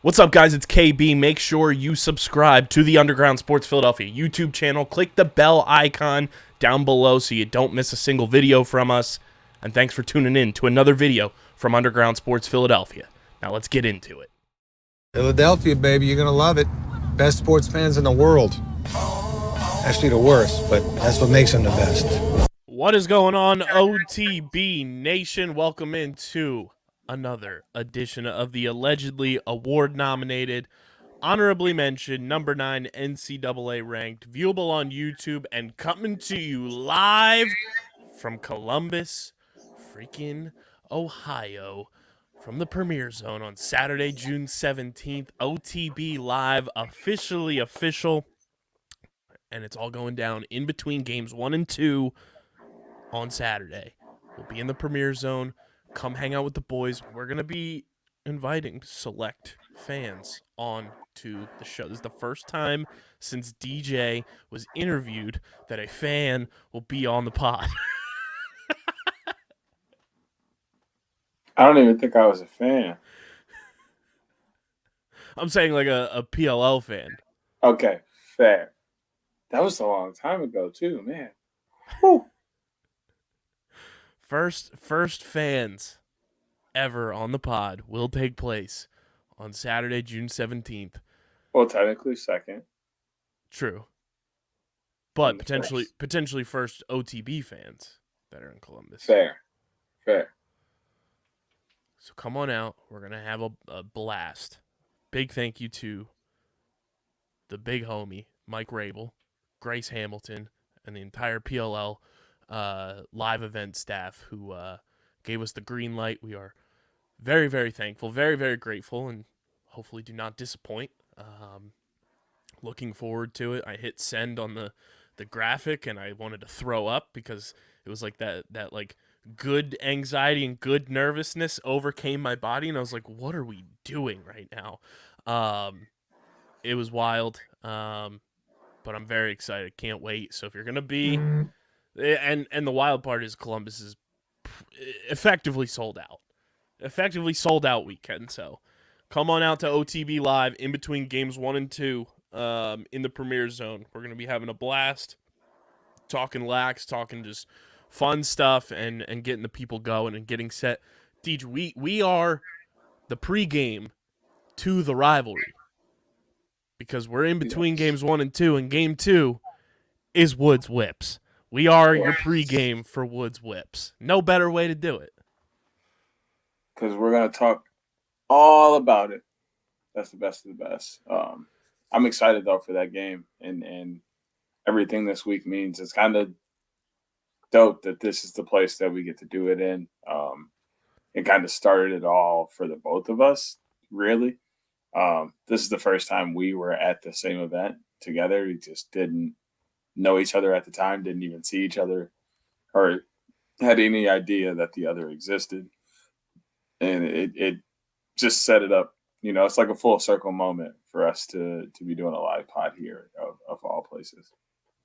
What's up, guys? It's KB. Make sure you subscribe to the Underground Sports Philadelphia YouTube channel. Click the bell icon down below so you don't miss a single video from us. And thanks for tuning in to another video from Underground Sports Philadelphia. Now let's get into it. Philadelphia, baby, you're going to love it. Best sports fans in the world. Actually, the worst, but that's what makes them the best. What is going on, OTB Nation? Welcome into another edition of the allegedly award-nominated, honorably mentioned, number 9 NCAA ranked, viewable on YouTube, and coming to you live from Columbus, freaking Ohio, from the Premier Zone on Saturday, June 17th. OTB Live, officially official, and it's all going down in between games 1 and 2 on Saturday. We'll be in the Premier Zone. Come hang out with the boys. We're going to be inviting select fans on to the show. This is the first time since DJ was interviewed that a fan will be on the pod. I don't even think I was a fan. I'm saying like a PLL fan. Okay, fair. That was a long time ago, too, man. Whew. First fans ever on the pod will take place on Saturday, June 17th. Well, technically second. True. But And potentially first OTB fans that are in Columbus. Fair. So come on out. We're going to have a blast. Big thank you to the big homie, Mike Rabel, Grace Hamilton, and the entire PLL live event staff who gave us the green light. We are very, very thankful, very, very grateful, and hopefully do not disappoint. Looking forward to it. I hit send on the graphic, and I wanted to throw up because it was like that like good anxiety and good nervousness overcame my body, and I was like, what are we doing right now? It was wild, but I'm very excited. Can't wait. So if you're going to be... And the wild part is Columbus is effectively sold out. Effectively sold out weekend. So come on out to OTB Live in between games 1 and 2 in the Premier Zone. We're going to be having a blast, talking lax, talking just fun stuff, and getting the people going and getting set. DJ, we are the pregame to the rivalry because we're in between games 1 and 2, and game 2 is Woods Whips. We are your pregame for Woods Whips. No better way to do it. Because we're going to talk all about it. That's the best of the best. I'm excited, though, for that game and everything this week means. It's kind of dope that this is the place that we get to do it in. It kind of started it all for the both of us, really. This is the first time we were at the same event together. We just didn't know each other at the time, didn't even see each other or had any idea that the other existed. And it just set it up. You know, it's like a full circle moment for us to be doing a live pod here of all places.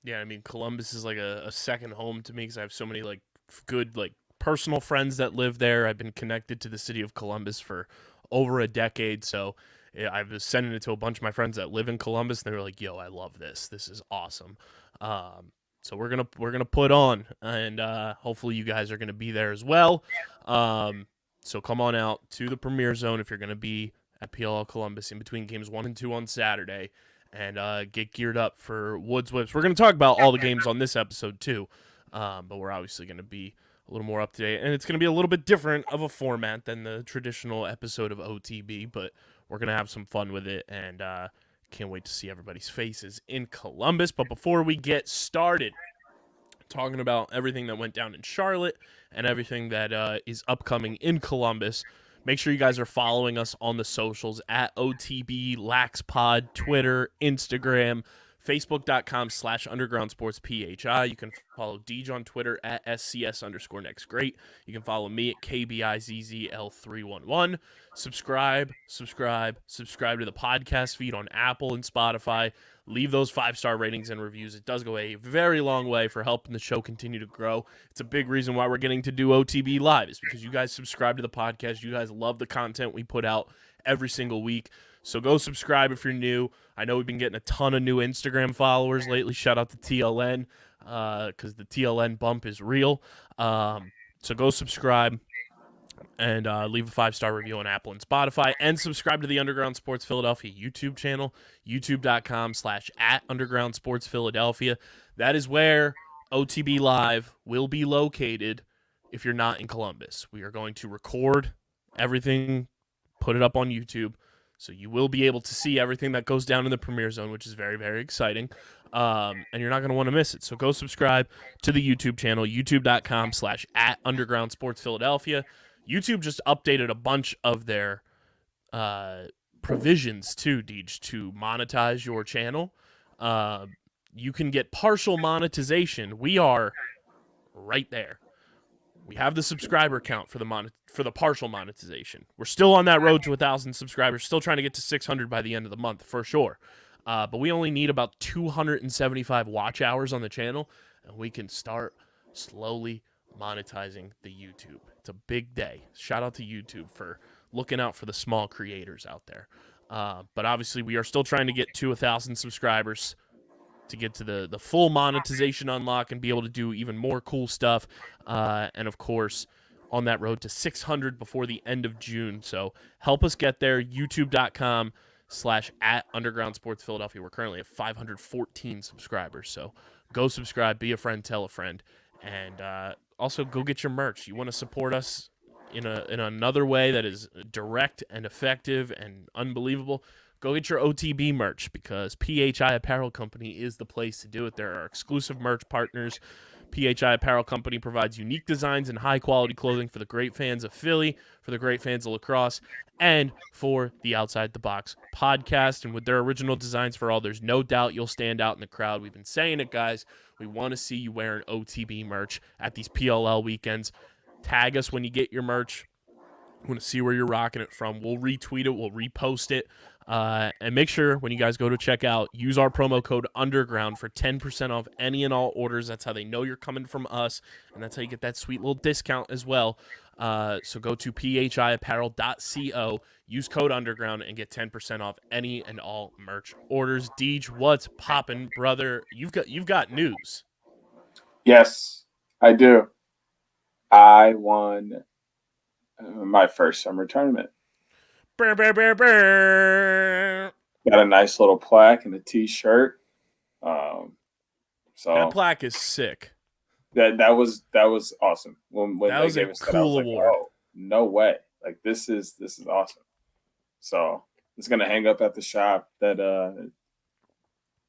Yeah, I mean, Columbus is like a second home to me because I have so many like good like personal friends that live there. I've been connected to the city of Columbus for over a decade, so I was sending it to a bunch of my friends that live in Columbus, and they were like, "Yo, I love this. This is awesome." So we're gonna put on, and hopefully you guys are gonna be there as well. So come on out to the Premier Zone if you're gonna be at PLL Columbus in between games 1 and 2 on Saturday, and get geared up for Woods Whips. We're gonna talk about all the games on this episode too, but we're obviously gonna be a little more up to date, and it's gonna be a little bit different of a format than the traditional episode of OTB, but we're gonna have some fun with it, and can't wait to see everybody's faces in Columbus. But before we get started talking about everything that went down in Charlotte and everything that is upcoming in Columbus, make sure you guys are following us on the socials at OTB LaxPod, Twitter, Instagram, Facebook.com/undergroundsportsphi. You can follow Deej on Twitter at SCS_nextgreat. You can follow me at KBIZZL311. Subscribe to the podcast feed on Apple and Spotify. Leave those 5-star ratings and reviews. It does go a very long way for helping the show continue to grow. It's a big reason why we're getting to do OTB Live is because you guys subscribe to the podcast. You guys love the content we put out every single week. So go subscribe if you're new. I know we've been getting a ton of new Instagram followers lately. Shout out to TLN because the TLN bump is real. So go subscribe and leave a 5-star review on Apple and Spotify, and subscribe to the Underground Sports Philadelphia YouTube channel, youtube.com/@Underground Sports Philadelphia. That is where OTB Live will be located if you're not in Columbus. We are going to record everything, put it up on YouTube, so you will be able to see everything that goes down in the Premier Zone, which is very, very exciting. And you're not going to want to miss it. So go subscribe to the YouTube channel, youtube.com/@Underground Sports Philadelphia. YouTube just updated a bunch of their provisions too, Deej, to monetize your channel. You can get partial monetization. We are right there. We have the subscriber count for the partial monetization. We're still on that road to 1,000 subscribers. Still trying to get to 600 by the end of the month for sure. But we only need about 275 watch hours on the channel, and we can start slowly monetizing the YouTube. It's a big day. Shout out to YouTube for looking out for the small creators out there. But obviously, we are still trying to get to 1,000 subscribers to get to the full monetization unlock and be able to do even more cool stuff. And of course, on that road to 600 before the end of June. So help us get there. YouTube.com/@Underground Sports Philadelphia. We're currently at 514 subscribers. So go subscribe, be a friend, tell a friend, and also go get your merch. You want to support us in another way that is direct and effective and unbelievable. Go get your OTB merch because PHI Apparel Company is the place to do it. There are exclusive merch partners. PHI Apparel Company provides unique designs and high-quality clothing for the great fans of Philly, for the great fans of lacrosse, and for the Outside the Box podcast. And with their original designs for all, there's no doubt you'll stand out in the crowd. We've been saying it, guys. We want to see you wearing OTB merch at these PLL weekends. Tag us when you get your merch. We want to see where you're rocking it from. We'll retweet it. We'll repost it. And make sure when you guys go to check out, use our promo code UNDERGROUND for 10% off any and all orders. That's how they know you're coming from us, and that's how you get that sweet little discount as well. So go to phiapparel.co, use code UNDERGROUND, and get 10% off any and all merch orders. Deej, what's poppin', brother? You've got news. Yes, I do. I won my first summer tournament. Brr, brr, brr, brr. Got a nice little plaque and a T-shirt. So that plaque is sick. That was awesome. When that was a cool award. Oh, no way! Like this is awesome. So it's gonna hang up at the shop that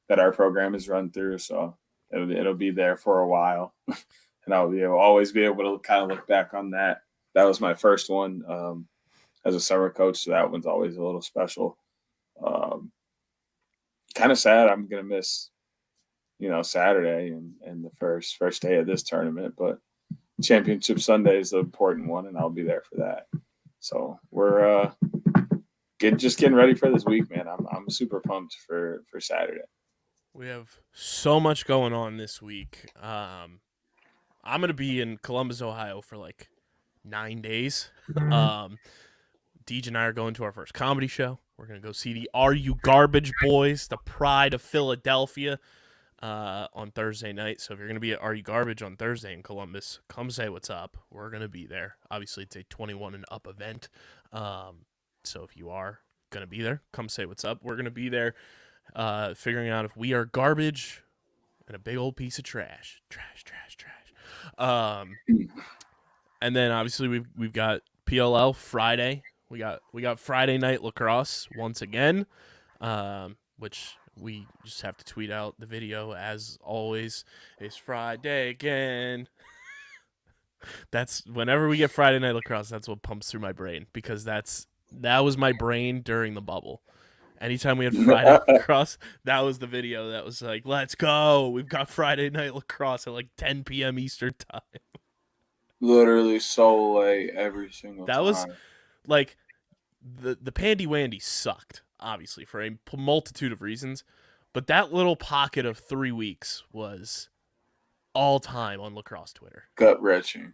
our program is run through. So it'll be there for a while, and I'll always be able to kind of look back on that. That was my first one as a summer coach, so that one's always a little special. Kind of sad. I'm gonna miss, Saturday and the first day of this tournament, but Championship Sunday is the important one, and I'll be there for that. So we're just getting ready for this week, man. I'm super pumped for Saturday. We have so much going on this week. I'm gonna be in Columbus, Ohio for like 9 days. Deej and I are going to our first comedy show. We're going to go see the Are You Garbage Boys, the pride of Philadelphia, on Thursday night. So if you're going to be at Are You Garbage on Thursday in Columbus, come say what's up. We're going to be there. Obviously, it's a 21 and up event. So if you are going to be there, come say what's up. We're going to be there figuring out if we are garbage and a big old piece of trash. Trash. And then obviously we've got PLL Friday. We got Friday night lacrosse once again, which we just have to tweet out the video as always. It's Friday again. That's whenever we get Friday night lacrosse, that's what pumps through my brain because that was my brain during the bubble. Anytime we had Friday night lacrosse, that was the video that was like, let's go. We've got Friday night lacrosse at like 10 p.m. Eastern time. Literally so late every single time. That was like the Pandy Wandy sucked, obviously, for a multitude of reasons. But that little pocket of 3 weeks was all time on lacrosse Twitter. Gut-wrenching.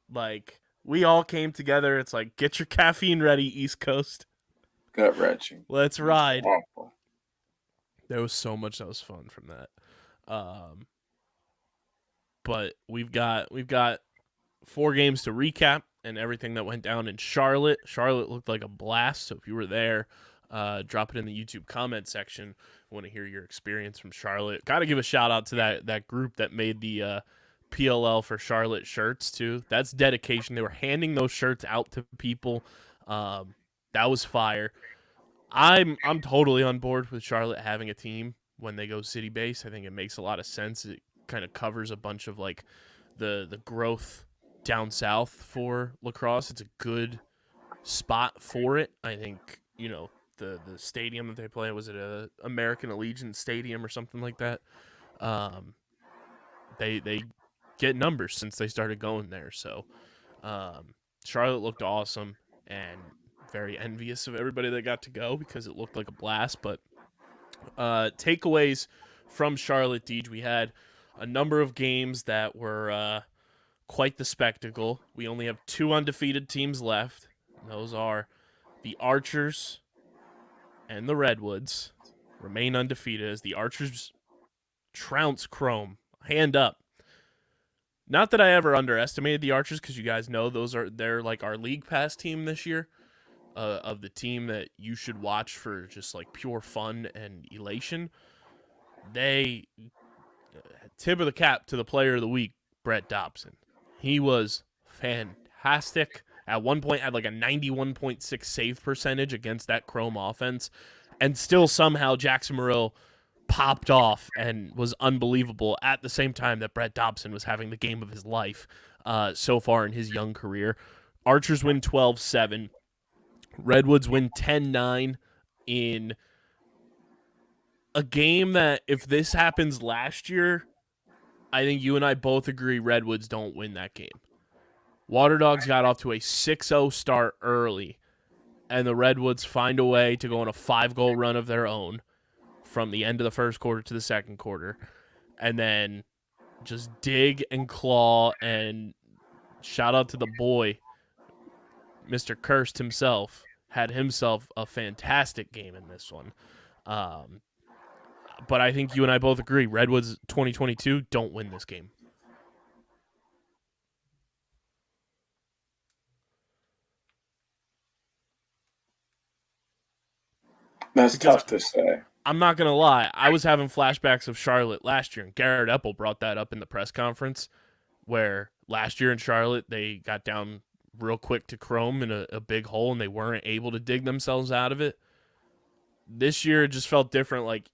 Like, we all came together. It's like, get your caffeine ready, East Coast. gut-wrenching. Let's ride. Awful. There was so much that was fun from that. But we've got 4 games to recap and everything that went down in Charlotte. Charlotte looked like a blast. So if you were there, drop it in the YouTube comment section. I want to hear your experience from Charlotte. Got to give a shout out to that group that made the PLL for Charlotte shirts too. That's dedication. They were handing those shirts out to people. That was fire. I'm totally on board with Charlotte having a team when they go city base. I think it makes a lot of sense. It kind of covers a bunch of like the growth down south for lacrosse. It's a good spot for it. I think, the stadium that they play, was it a American Allegiance Stadium or something like that? They get numbers since they started going there. So Charlotte looked awesome and very envious of everybody that got to go because it looked like a blast. But takeaways from Charlotte, Deej, we had a number of games that were quite the spectacle. We only have 2 undefeated teams left. Those are the Archers and the Redwoods. Remain undefeated as the Archers trounce Chrome. Hand up. Not that I ever underestimated the Archers, because you guys know they're like our league pass team this year. Of the team that you should watch for just like pure fun and elation. They tip of the cap to the player of the week, Brett Dobson. He was fantastic. At one point had like a 91.6 save percentage against that Chrome offense, and still somehow Jackson Morrill popped off and was unbelievable at the same time that Brett Dobson was having the game of his life so far in his young career. Archers win 12-7. Redwoods win 10-9 in a game that, if this happens last year, I think you and I both agree Redwoods don't win that game. Water Dogs got off to a 6-0 start early, and the Redwoods find a way to go on a 5-goal run of their own from the end of the first quarter to the second quarter, and then just dig and claw, and shout out to the boy, Mr. Kirst himself, had himself a fantastic game in this one. But I think you and I both agree, Redwoods 2022 don't win this game. That's tough to say. I'm not going to lie. I was having flashbacks of Charlotte last year, and Garrett Epple brought that up in the press conference, where last year in Charlotte, they got down real quick to Chrome in a big hole, and they weren't able to dig themselves out of it. This year, it just felt different, like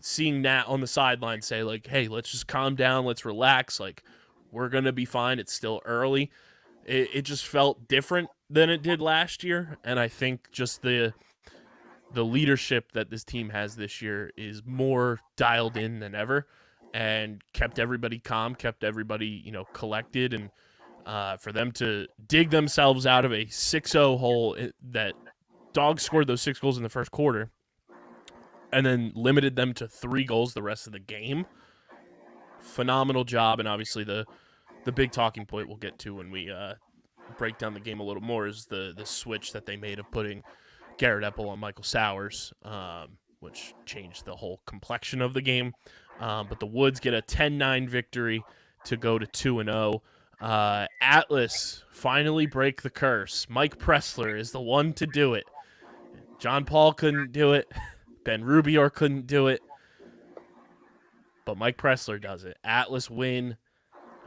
seeing Nat on the sideline say, like, hey, let's just calm down, let's relax, like, we're going to be fine, it's still early. It just felt different than it did last year, and I think just the leadership that this team has this year is more dialed in than ever, and kept everybody calm, kept everybody, collected, and for them to dig themselves out of a 6-0 hole that Dogs scored those 6 goals in the first quarter and then limited them to 3 goals the rest of the game. Phenomenal job, and obviously the big talking point we'll get to when we break down the game a little more is the switch that they made of putting Garrett Epple on Michael Sowers, which changed the whole complexion of the game. But the Woods get a 10-9 victory to go to 2-0. Atlas finally break the curse. Mike Pressler is the one to do it. John Paul couldn't do it. Ben Rubior couldn't do it. But Mike Pressler does it. Atlas win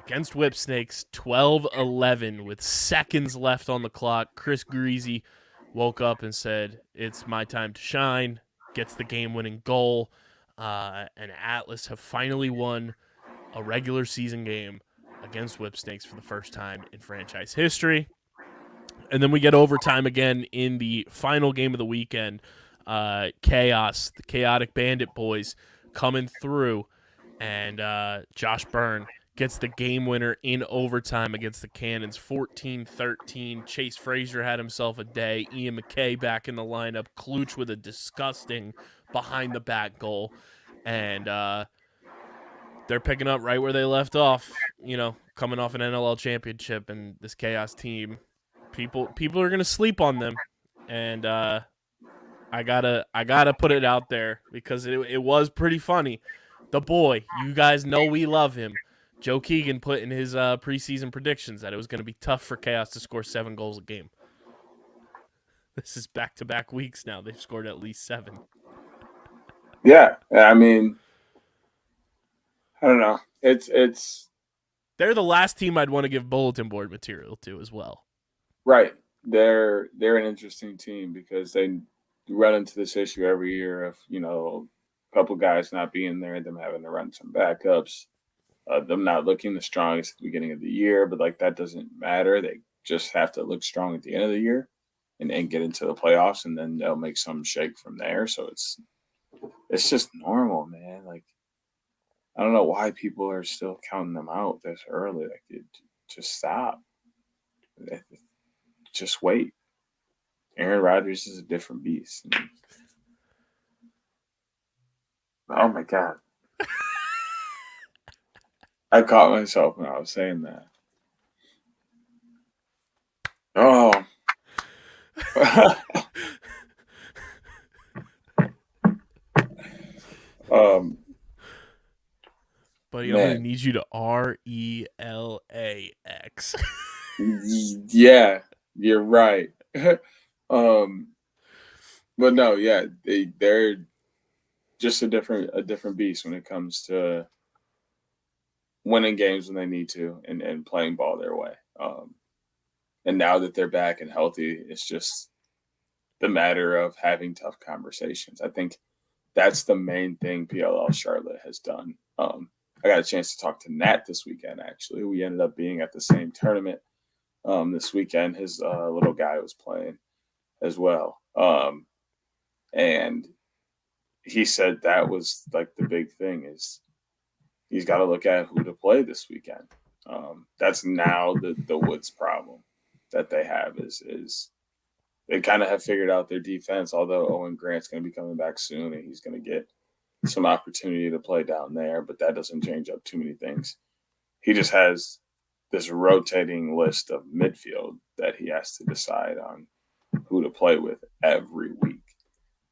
against Whipsnakes 12-11 with seconds left on the clock. Chris Greasy woke up and said, it's my time to shine. Gets the game-winning goal. And Atlas have finally won a regular season game against Whipsnakes for the first time in franchise history. And then we get overtime again in the final game of the weekend. Chaos, the Chaotic Bandit boys coming through. And Josh Byrne gets the game winner in overtime against the Cannons, 14-13. Chase Frazier had himself a day. Ian McKay back in the lineup. Kluch with a disgusting behind-the-back goal. And they're picking up right where they left off, coming off an NLL championship. And this Chaos team, people are going to sleep on them. And I gotta put it out there because it was pretty funny. The boy, you guys know we love him. Joe Keegan put in his preseason predictions that it was going to be tough for Chaos to score 7 goals a game. This is back-to-back weeks now. They've scored at least 7. Yeah, I mean, I don't know. It's They're the last team I'd want to give bulletin board material to as well. right. They're an interesting team because they run into this issue every year of, a couple guys not being there, them having to run some backups, them not looking the strongest at the beginning of the year, but like that doesn't matter. They just have to look strong at the end of the year and get into the playoffs, and then they'll make some shake from there. So it's just normal, man. Like, I don't know why people are still counting them out this early. Like, just stop. Just wait. Aaron Rodgers is a different beast. Oh my God. I caught myself when I was saying that. Oh. Buddy, I'm going to need you to RELAX. Yeah, you're right. But no, yeah, they're just a different beast when it comes to winning games when they need to and playing ball their way. And now that they're back and healthy, it's just the matter of having tough conversations. I think that's the main thing PLL Charlotte has done. I got a chance to talk to Nat this weekend, actually. We ended up being at the same tournament this weekend. His little guy was playing as well. And he said that was like the big thing is he's got to look at who to play this weekend. That's now the Woods problem that they have is they kind of have figured out their defense, although Owen Grant's going to be coming back soon and he's going to get some opportunity to play down there, but that doesn't change up too many things. He just has this rotating list of midfield that he has to decide on who to play with every week.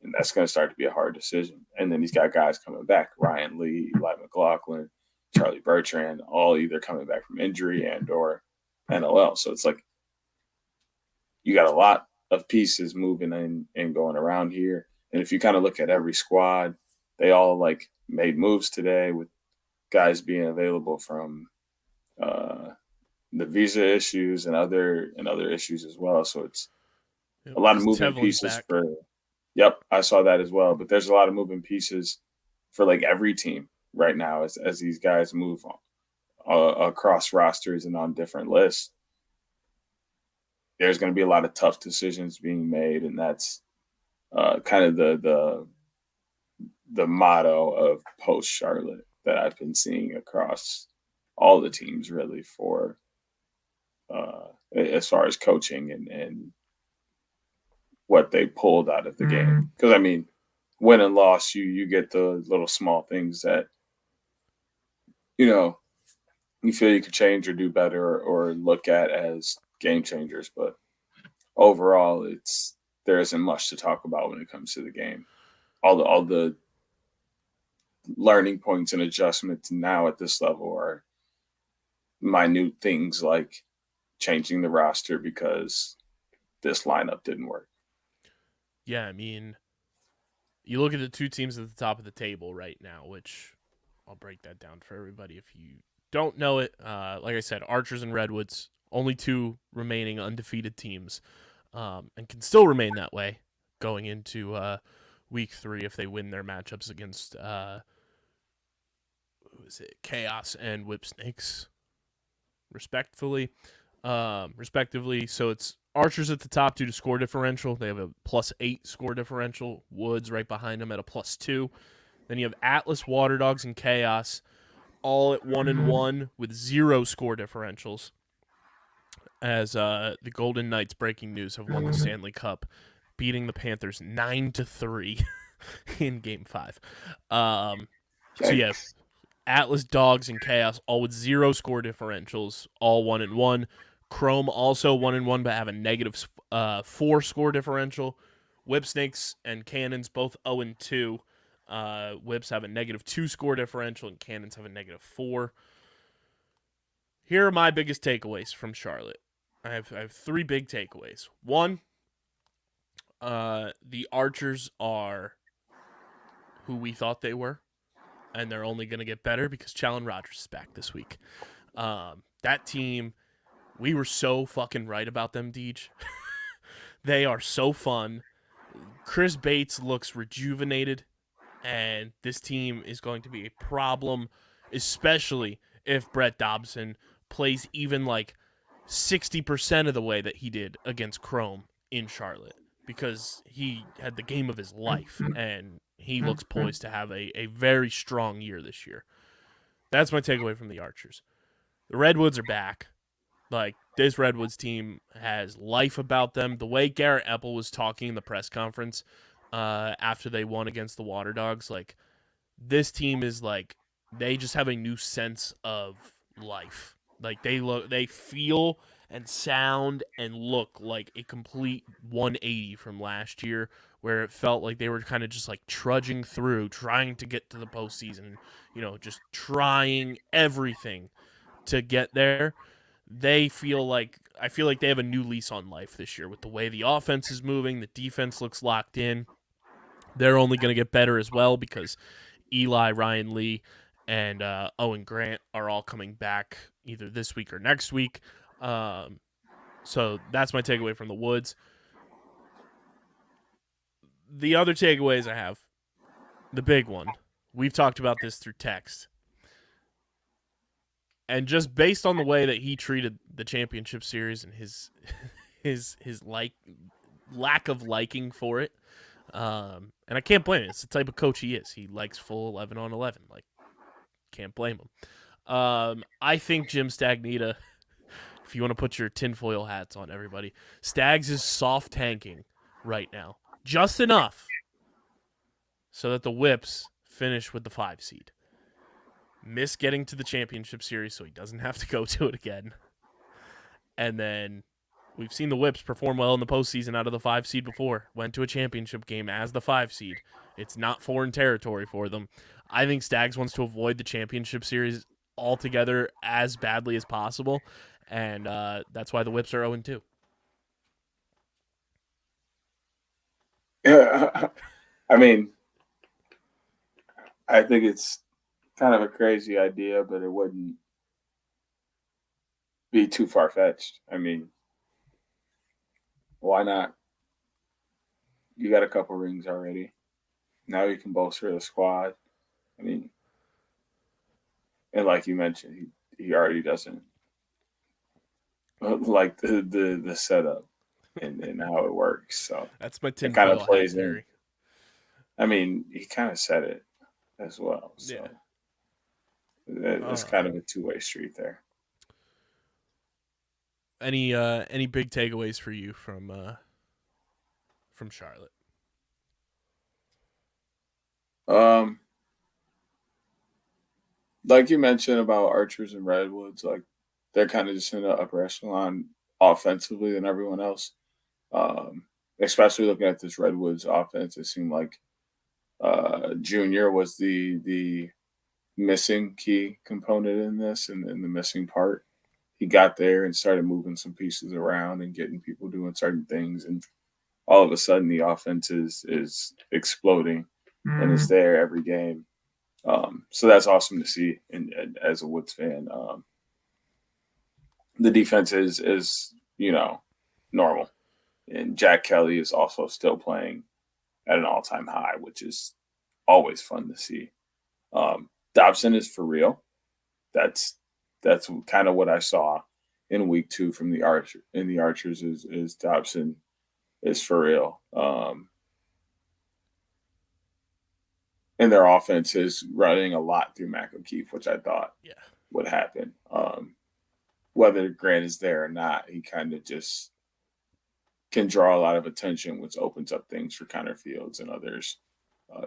And that's going to start to be a hard decision. And then he's got guys coming back, Ryan Lee, Eli McLaughlin, Charlie Bertrand, all either coming back from injury and or NLL. So it's like you got a lot of pieces moving and going around here. And if you kind of look at every squad, they all like made moves today with guys being available from the visa issues and other issues as well. So it's a lot of moving pieces for. Yep, I saw that as well. But there's a lot of moving pieces for like every team right now as these guys move on across rosters and on different lists. There's going to be a lot of tough decisions being made, and that's kind of the motto of post Charlotte that I've been seeing across all the teams really for as far as coaching and what they pulled out of the game. Because, I mean, win and loss, you get the little small things that, you feel you could change or do better or look at as game changers. But overall, there isn't much to talk about when it comes to the game. All the learning points and adjustments now at this level are minute things like changing the roster because this lineup didn't work. Yeah, I mean, you look at the two teams at the top of the table right now, which I'll break that down for everybody if you don't know it. Like I said, Archers and Redwoods, only two remaining undefeated teams, and can still remain that way going into week 3 if they win their matchups against Chaos and Whipsnakes, respectively. So it's Archers at the top due to score differential. They have a +8 score differential. Woods right behind them at a +2. Then you have Atlas, Water Dogs, and Chaos all at 1-1 with 0 score differentials. As the Golden Knights, breaking news, have won the Stanley Cup, beating the Panthers 9-3 in Game 5. So yeah, Atlas, Dogs, and Chaos all with 0 score differentials, all 1-1. Chrome also 1-1, but have a -4 score differential, Whipsnakes and Cannons both 0-2. Whips have a -2 score differential, and Cannons have a -4. Here are my biggest takeaways from Charlotte. I have 3 big takeaways. One, the Archers are who we thought they were, and they're only going to get better because Challen Rogers is back this week. That team, we were so fucking right about them, Deej. They are so fun. Chris Bates looks rejuvenated, and this team is going to be a problem, especially if Brett Dobson plays even like 60% of the way that he did against Chrome in Charlotte, because he had the game of his life, and he looks poised to have a very strong year this year. That's my takeaway from the Archers. The Redwoods are back. Like, this Redwoods team has life about them. The way Garrett Epple was talking in the press conference after they won against the Water Dogs, like, this team is like, they just have a new sense of life. Like, they feel and sound and look like a complete 180 from last year, where it felt like they were kind of just like trudging through, trying to get to the postseason, just trying everything to get there. I feel like they have a new lease on life this year with the way the offense is moving. The defense looks locked in. They're only going to get better as well because Eli, Ryan Lee, and Owen Grant are all coming back either this week or next week. So that's my takeaway from the Woods. The other takeaways I have, the big one, we've talked about this through text. And just based on the way that he treated the championship series and his lack of liking for it, and I can't blame it. It's the type of coach he is. He likes full 11 on 11. Like, can't blame him. I think Jim Stagnita, if you want to put your tinfoil hats on, everybody, Stags is soft tanking right now, just enough so that the Whips finish with the 5 seed. Miss getting to the championship series so he doesn't have to go to it again. And then we've seen the Whips perform well in the postseason out of the 5 seed before. Went to a championship game as the 5 seed. It's not foreign territory for them. I think Stags wants to avoid the championship series altogether as badly as possible. And that's why the Whips are 0-2. Yeah, I mean, I think it's kind of a crazy idea, but it wouldn't be too far-fetched. I mean, why not? You got a couple rings already. Now you can bolster the squad. I mean, and like you mentioned, he already doesn't like the setup and how it works. So that's my it kind of tinfoil plays hat in. theory. I mean, he kind of said it as well. So. Yeah. It's kind of a two-way street there. Any big takeaways for you from Charlotte? Like you mentioned about Archers and Redwoods, like they're kind of just in the upper echelon offensively than everyone else. Especially looking at this Redwoods offense, it seemed like Junior was the missing key component in this and the missing part. He got there and started moving some pieces around and getting people doing certain things, and all of a sudden the offense is exploding and is there every game. So that's awesome to see. And as a Woods fan, the defense is normal, and Jack Kelly is also still playing at an all-time high, which is always fun to see. Dobson is for real. That's kind of what I saw in week 2 from the Archers is Dobson is for real. And their offense is running a lot through Mac O'Keefe, which I thought would happen. Whether Grant is there or not, he kind of just can draw a lot of attention, which opens up things for Connor Fields and others.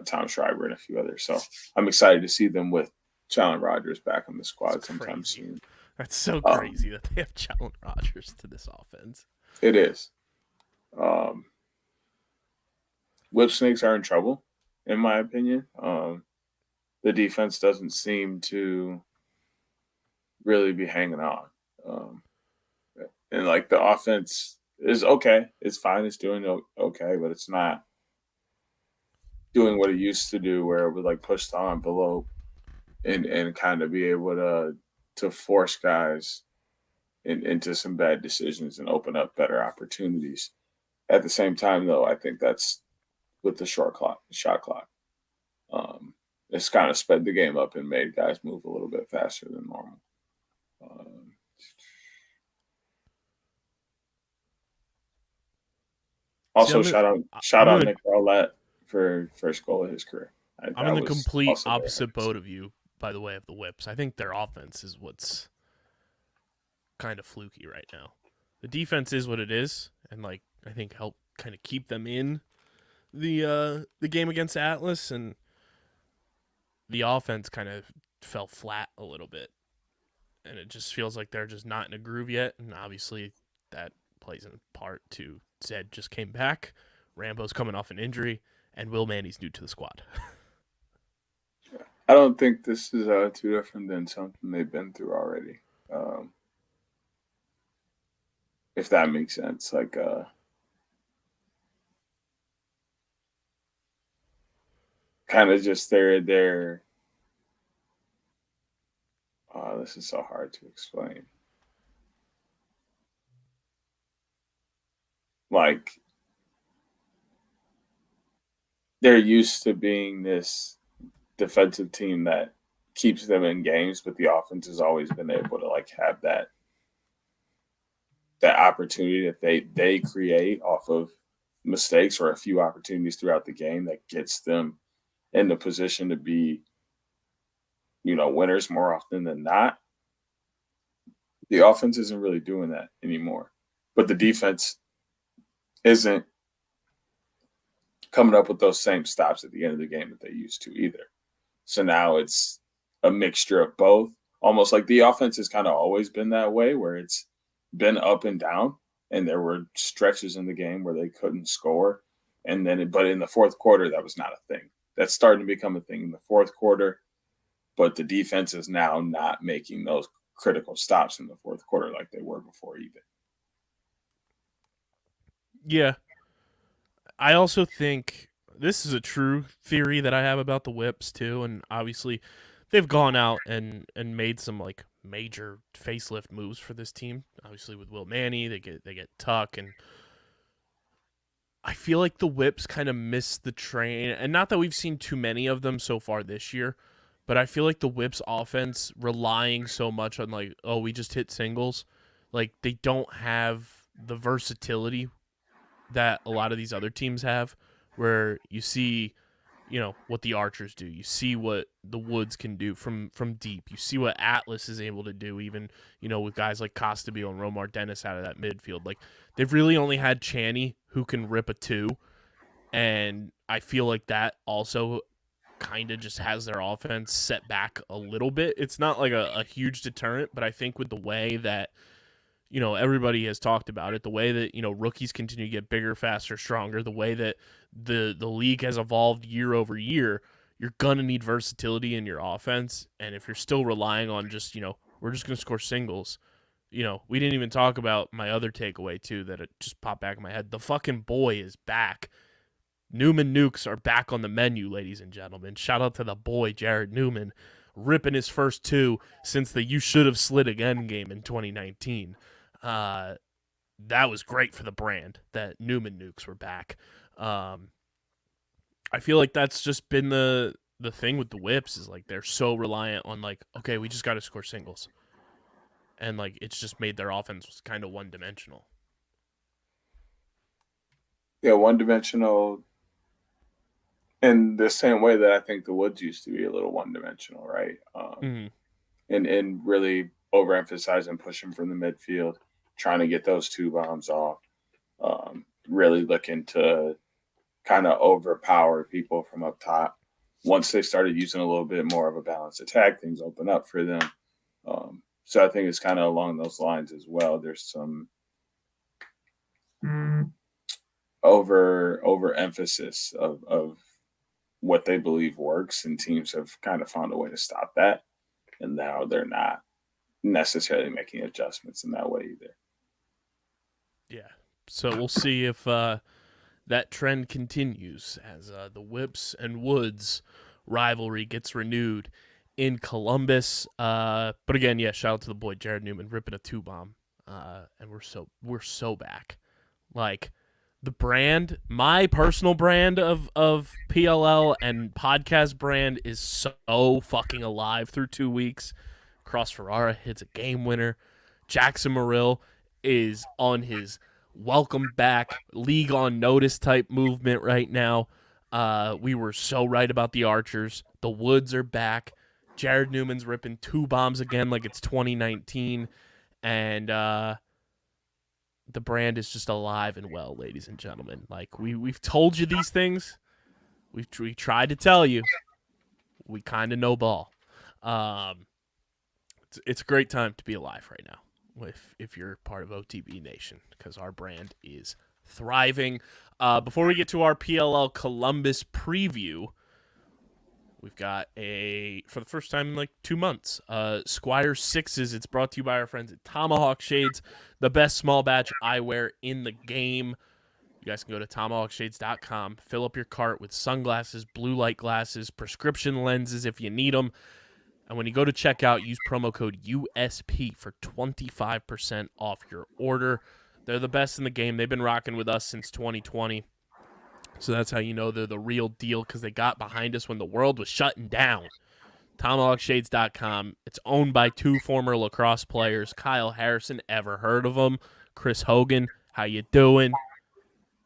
Tom Schreiber and a few others. So I'm excited to see them with Challen Rogers back on the squad sometime soon. That's so crazy that they have Challen Rogers to this offense. It is. Whip Snakes are in trouble, in my opinion. The defense doesn't seem to really be hanging on. And like the offense is okay. It's fine. It's doing okay, but it's not doing what it used to do where it would like push the envelope and kind of be able to force guys into some bad decisions and open up better opportunities. At the same time, though, I think that's with the shot clock. It's kind of sped the game up and made guys move a little bit faster than normal. Also, shout out Nick Rowlett for first goal of his career. I'm in the complete opposite boat of you, by the way, of the Whips. I think their offense is what's kind of fluky right now. The defense is what it is, and like I think help kind of keep them in the game against Atlas, and the offense kind of fell flat a little bit, and it just feels like they're just not in a groove yet. And obviously, that plays in part to Zed just came back, Rambo's coming off an injury, and Will Manny's new to the squad. I don't think this is too different than something they've been through already. If that makes sense, like kind of just they're this is so hard to explain. Like they're used to being this defensive team that keeps them in games, but the offense has always been able to like have that opportunity that they create off of mistakes or a few opportunities throughout the game that gets them in the position to be, winners more often than not. The offense isn't really doing that anymore, but the defense isn't coming up with those same stops at the end of the game that they used to either. So now it's a mixture of both. Almost like the offense has kind of always been that way, where it's been up and down, and there were stretches in the game where they couldn't score. And then, but in the fourth quarter, that was not a thing. That's starting to become a thing in the fourth quarter, but the defense is now not making those critical stops in the fourth quarter like they were before either. Yeah. I also think this is a true theory that I have about the Whips too, and obviously they've gone out and made some like major facelift moves for this team. Obviously with Will Manny, they get Tuck, and I feel like the Whips kind of missed the train, and not that we've seen too many of them so far this year, but I feel like the Whips offense relying so much on like, oh, we just hit singles, like they don't have the versatility that a lot of these other teams have, where you see, what the Archers do. You see what the Woods can do from deep. You see what Atlas is able to do, even, with guys like Costabile and Romar Dennis out of that midfield. Like, they've really only had Channy, who can rip a 2, and I feel like that also kind of just has their offense set back a little bit. It's not like a huge deterrent, but I think with the way that everybody has talked about it, the way that, rookies continue to get bigger, faster, stronger, the way that the league has evolved year over year, you're going to need versatility in your offense. And if you're still relying on just, we're just going to score singles, we didn't even talk about my other takeaway too, that it just popped back in my head. The fucking boy is back. Newman Nukes are back on the menu, ladies and gentlemen. Shout out to the boy, Jared Newman, ripping his first 2 since the you should have slid again game in 2019. That was great for the brand that Newman Nukes were back. I feel like that's just been the thing with the Whips, is like they're so reliant on like, okay, we just got to score singles, and like it's just made their offense kind of one-dimensional. Yeah, one-dimensional in the same way that I think the Woods used to be a little one-dimensional, right? And really overemphasizing pushing from the midfield, trying to get those 2 bombs off, really looking to kind of overpower people from up top. Once they started using a little bit more of a balanced attack, things open up for them. So I think it's kind of along those lines as well. There's some emphasis of what they believe works, and teams have kind of found a way to stop that, and now they're not necessarily making adjustments in that way either. Yeah. So we'll see if that trend continues as the Whips and Woods rivalry gets renewed in Columbus. But again, yeah, shout out to the boy Jared Newman ripping a 2-bomb. And we're so back. Like the brand, my personal brand of PLL and podcast brand is so fucking alive through 2 weeks. Cross Ferrara hits a game winner. Jackson Morill is on his welcome back, league on notice type movement right now. We were so right about the Archers. The Woods are back. Jared Newman's ripping 2 bombs again like it's 2019. And the brand is just alive and well, ladies and gentlemen. Like, we've told you these things. We tried to tell you. We kind of know ball. It's a great time to be alive right now if you're part of OTB Nation, because our brand is thriving. Before we get to our PLL Columbus preview, we've got for the first time in like 2 months, Squires Sixes. It's brought to you by our friends at Tomahawk Shades, the best small batch eyewear in the game. You guys can go to tomahawkshades.com, fill up your cart with sunglasses, blue light glasses, prescription lenses if you need them. And when you go to checkout, use promo code USP for 25% off your order. They're the best in the game. They've been rocking with us since 2020. So that's how you know they're the real deal, because they got behind us when the world was shutting down. TomahawkShades.com. It's owned by 2 former lacrosse players. Kyle Harrison, ever heard of him? Chris Hogan, how you doing?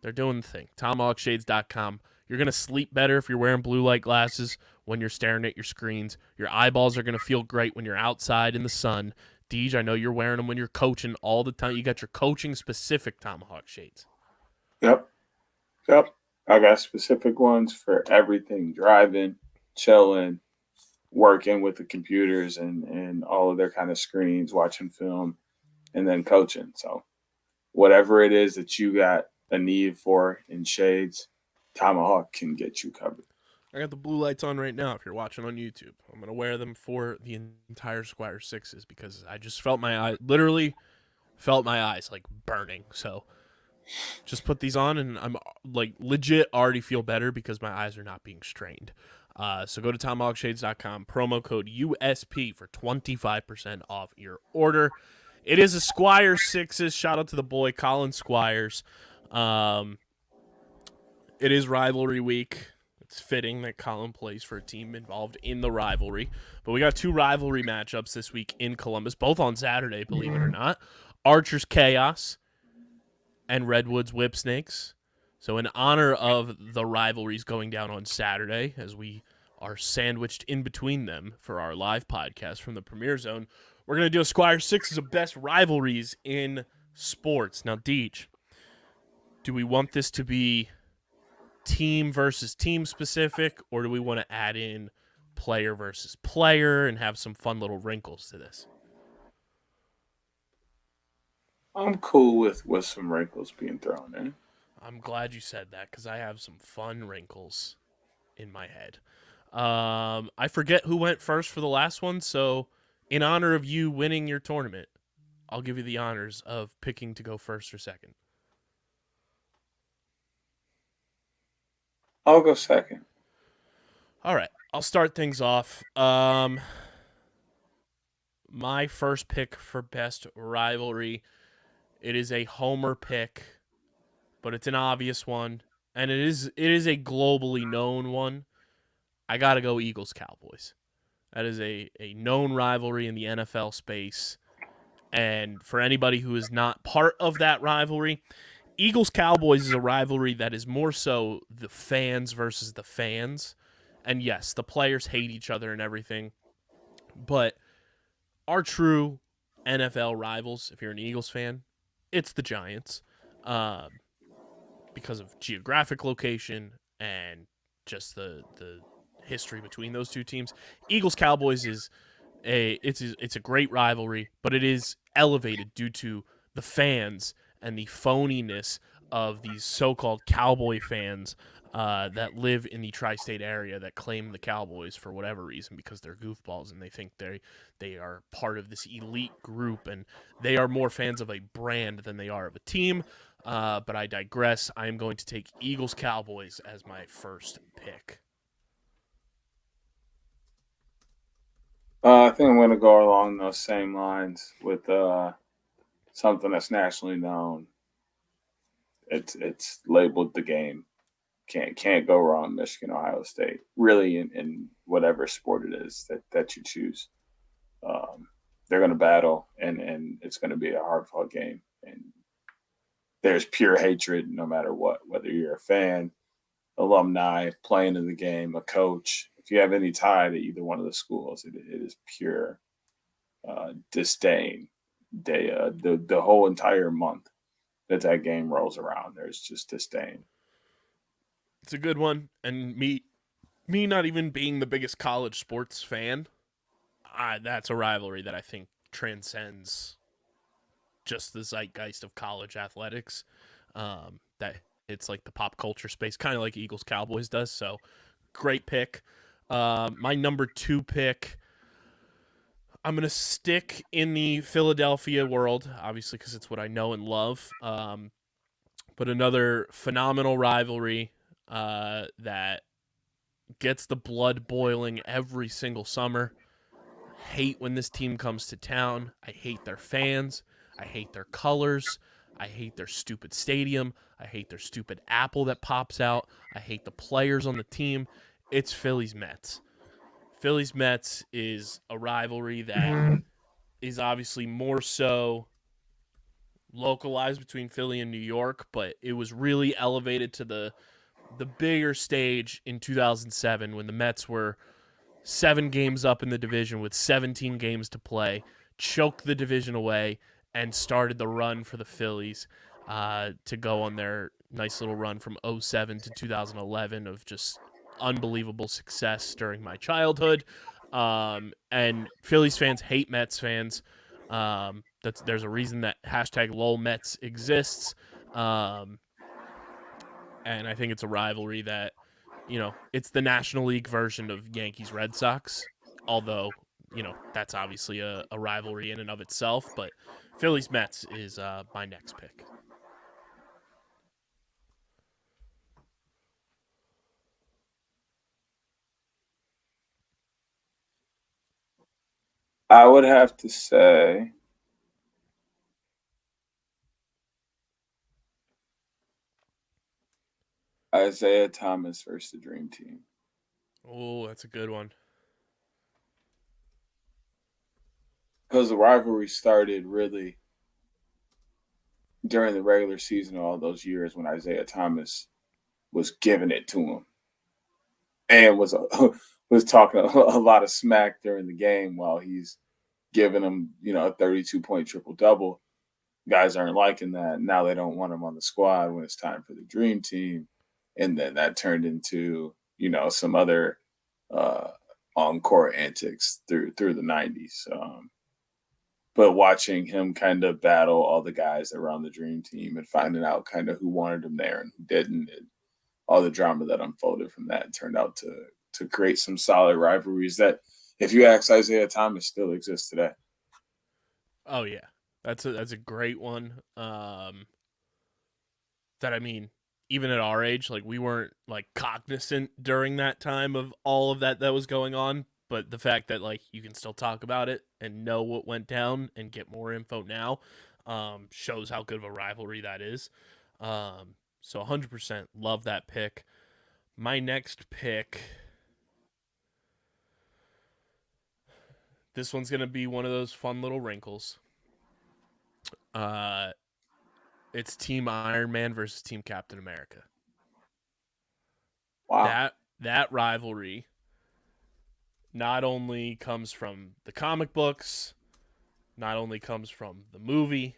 They're doing the thing. TomahawkShades.com. You're going to sleep better if you're wearing blue light glasses when you're staring at your screens. Your eyeballs are going to feel great when you're outside in the sun. Deej, I know you're wearing them when you're coaching all the time. You got your coaching-specific Tomahawk Shades. Yep. I got specific ones for everything: driving, chilling, working with the computers and all of their kind of screens, watching film, and then coaching. So whatever it is that you got a need for in shades, Tomahawk can get you covered. I got the blue lights on right now if you're watching on YouTube. I'm going to wear them for the entire Squires Sixes because I just felt my eyes like burning. So just put these on and I'm like legit already feel better because my eyes are not being strained. So go to tomahawkshades.com, promo code USP for 25% off your order. It is a Squires Sixes. Shout out to the boy Colin Squires. It is rivalry week. It's fitting that Colin plays for a team involved in the rivalry. But we got 2 rivalry matchups this week in Columbus, both on Saturday, believe it or not. Archers Chaos and Redwoods Whipsnakes. So in honor of the rivalries going down on Saturday, as we are sandwiched in between them for our live podcast from the Premier Zone, we're going to do a Squires Sixes of best rivalries in sports. Now, Deej, do we want this to be team versus team specific, or do we want to add in player versus player and have some fun little wrinkles to this? I'm cool with some wrinkles being thrown in. I'm glad you said that because I have some fun wrinkles in my head. I forget who went first for the last one, so in honor of you winning your tournament, I'll give you the honors of picking to go first or second. I'll go second. All right, I'll start things off. My first pick for best rivalry, it is a homer pick, but it's an obvious one, and it is a globally known one. I got to go Eagles-Cowboys. That is a known rivalry in the NFL space, and for anybody who is not part of that rivalry, Eagles-Cowboys is a rivalry that is more so the fans versus the fans. And yes, the players hate each other and everything. But our true NFL rivals, if you're an Eagles fan, it's the Giants. Because of geographic location and just the history between those two teams. Eagles-Cowboys is it's a great rivalry, but it is elevated due to the fans and the phoniness of these so-called cowboy fans that live in the tri-state area that claim the Cowboys for whatever reason because they're goofballs and they think they are part of this elite group and they are more fans of a brand than they are of a team. But I digress. I am going to take Eagles-Cowboys as my first pick. I think I'm going to go along those same lines with something that's nationally known. It's labeled the game. Can't go wrong. Michigan, Ohio State. Really, in whatever sport it is that you choose, they're going to battle, and it's going to be a hard-fought game. And there's pure hatred no matter what, whether you're a fan, alumni, playing in the game, a coach. If you have any tie to either one of the schools, it is pure disdain. The whole entire month that game rolls around, there's just disdain. It's a good one, and me not even being the biggest college sports fan, that's a rivalry that I think transcends just the zeitgeist of college athletics. That it's like the pop culture space, kind of like Eagles Cowboys does. So great pick. My number 2 pick, I'm going to stick in the Philadelphia world, obviously, because it's what I know and love. But another phenomenal rivalry that gets the blood boiling every single summer. Hate when this team comes to town. I hate their fans. I hate their colors. I hate their stupid stadium. I hate their stupid apple that pops out. I hate the players on the team. It's Phillies Mets. Phillies Mets is a rivalry that is obviously more so localized between Philly and New York, but it was really elevated to the bigger stage in 2007 when the Mets were 7 games up in the division with 17 games to play, choked the division away, and started the run for the Phillies to go on their nice little run from 2007 to 2011 of just unbelievable success during my childhood. And Phillies fans hate Mets fans. There's a reason that hashtag LOL Mets exists. And I think it's a rivalry that, it's the National League version of Yankees Red Sox, although, that's obviously a rivalry in and of itself. But Phillies Mets is my next pick. I would have to say Isaiah Thomas versus the Dream Team. Oh, that's a good one. Because the rivalry started really during the regular season all those years when Isaiah Thomas was giving it to him and was talking a lot of smack during the game while he's giving him, a 32-point triple-double. Guys aren't liking that. Now they don't want him on the squad when it's time for the Dream Team. And then that turned into, some other on-court antics through the 90s. But watching him kind of battle all the guys that were on the Dream Team and finding out kind of who wanted him there and who didn't, and all the drama that unfolded from that turned out to create some solid rivalries that, if you ask Isaiah Thomas, still exists today. Oh yeah, that's a great one. That I mean, even at our age, like we weren't like cognizant during that time of all of that was going on. But the fact that like you can still talk about it and know what went down and get more info now shows how good of a rivalry that is. So 100% love that pick. My next pick, this one's going to be one of those fun little wrinkles. It's Team Iron Man versus Team Captain America. Wow. That rivalry not only comes from the comic books, not only comes from the movie,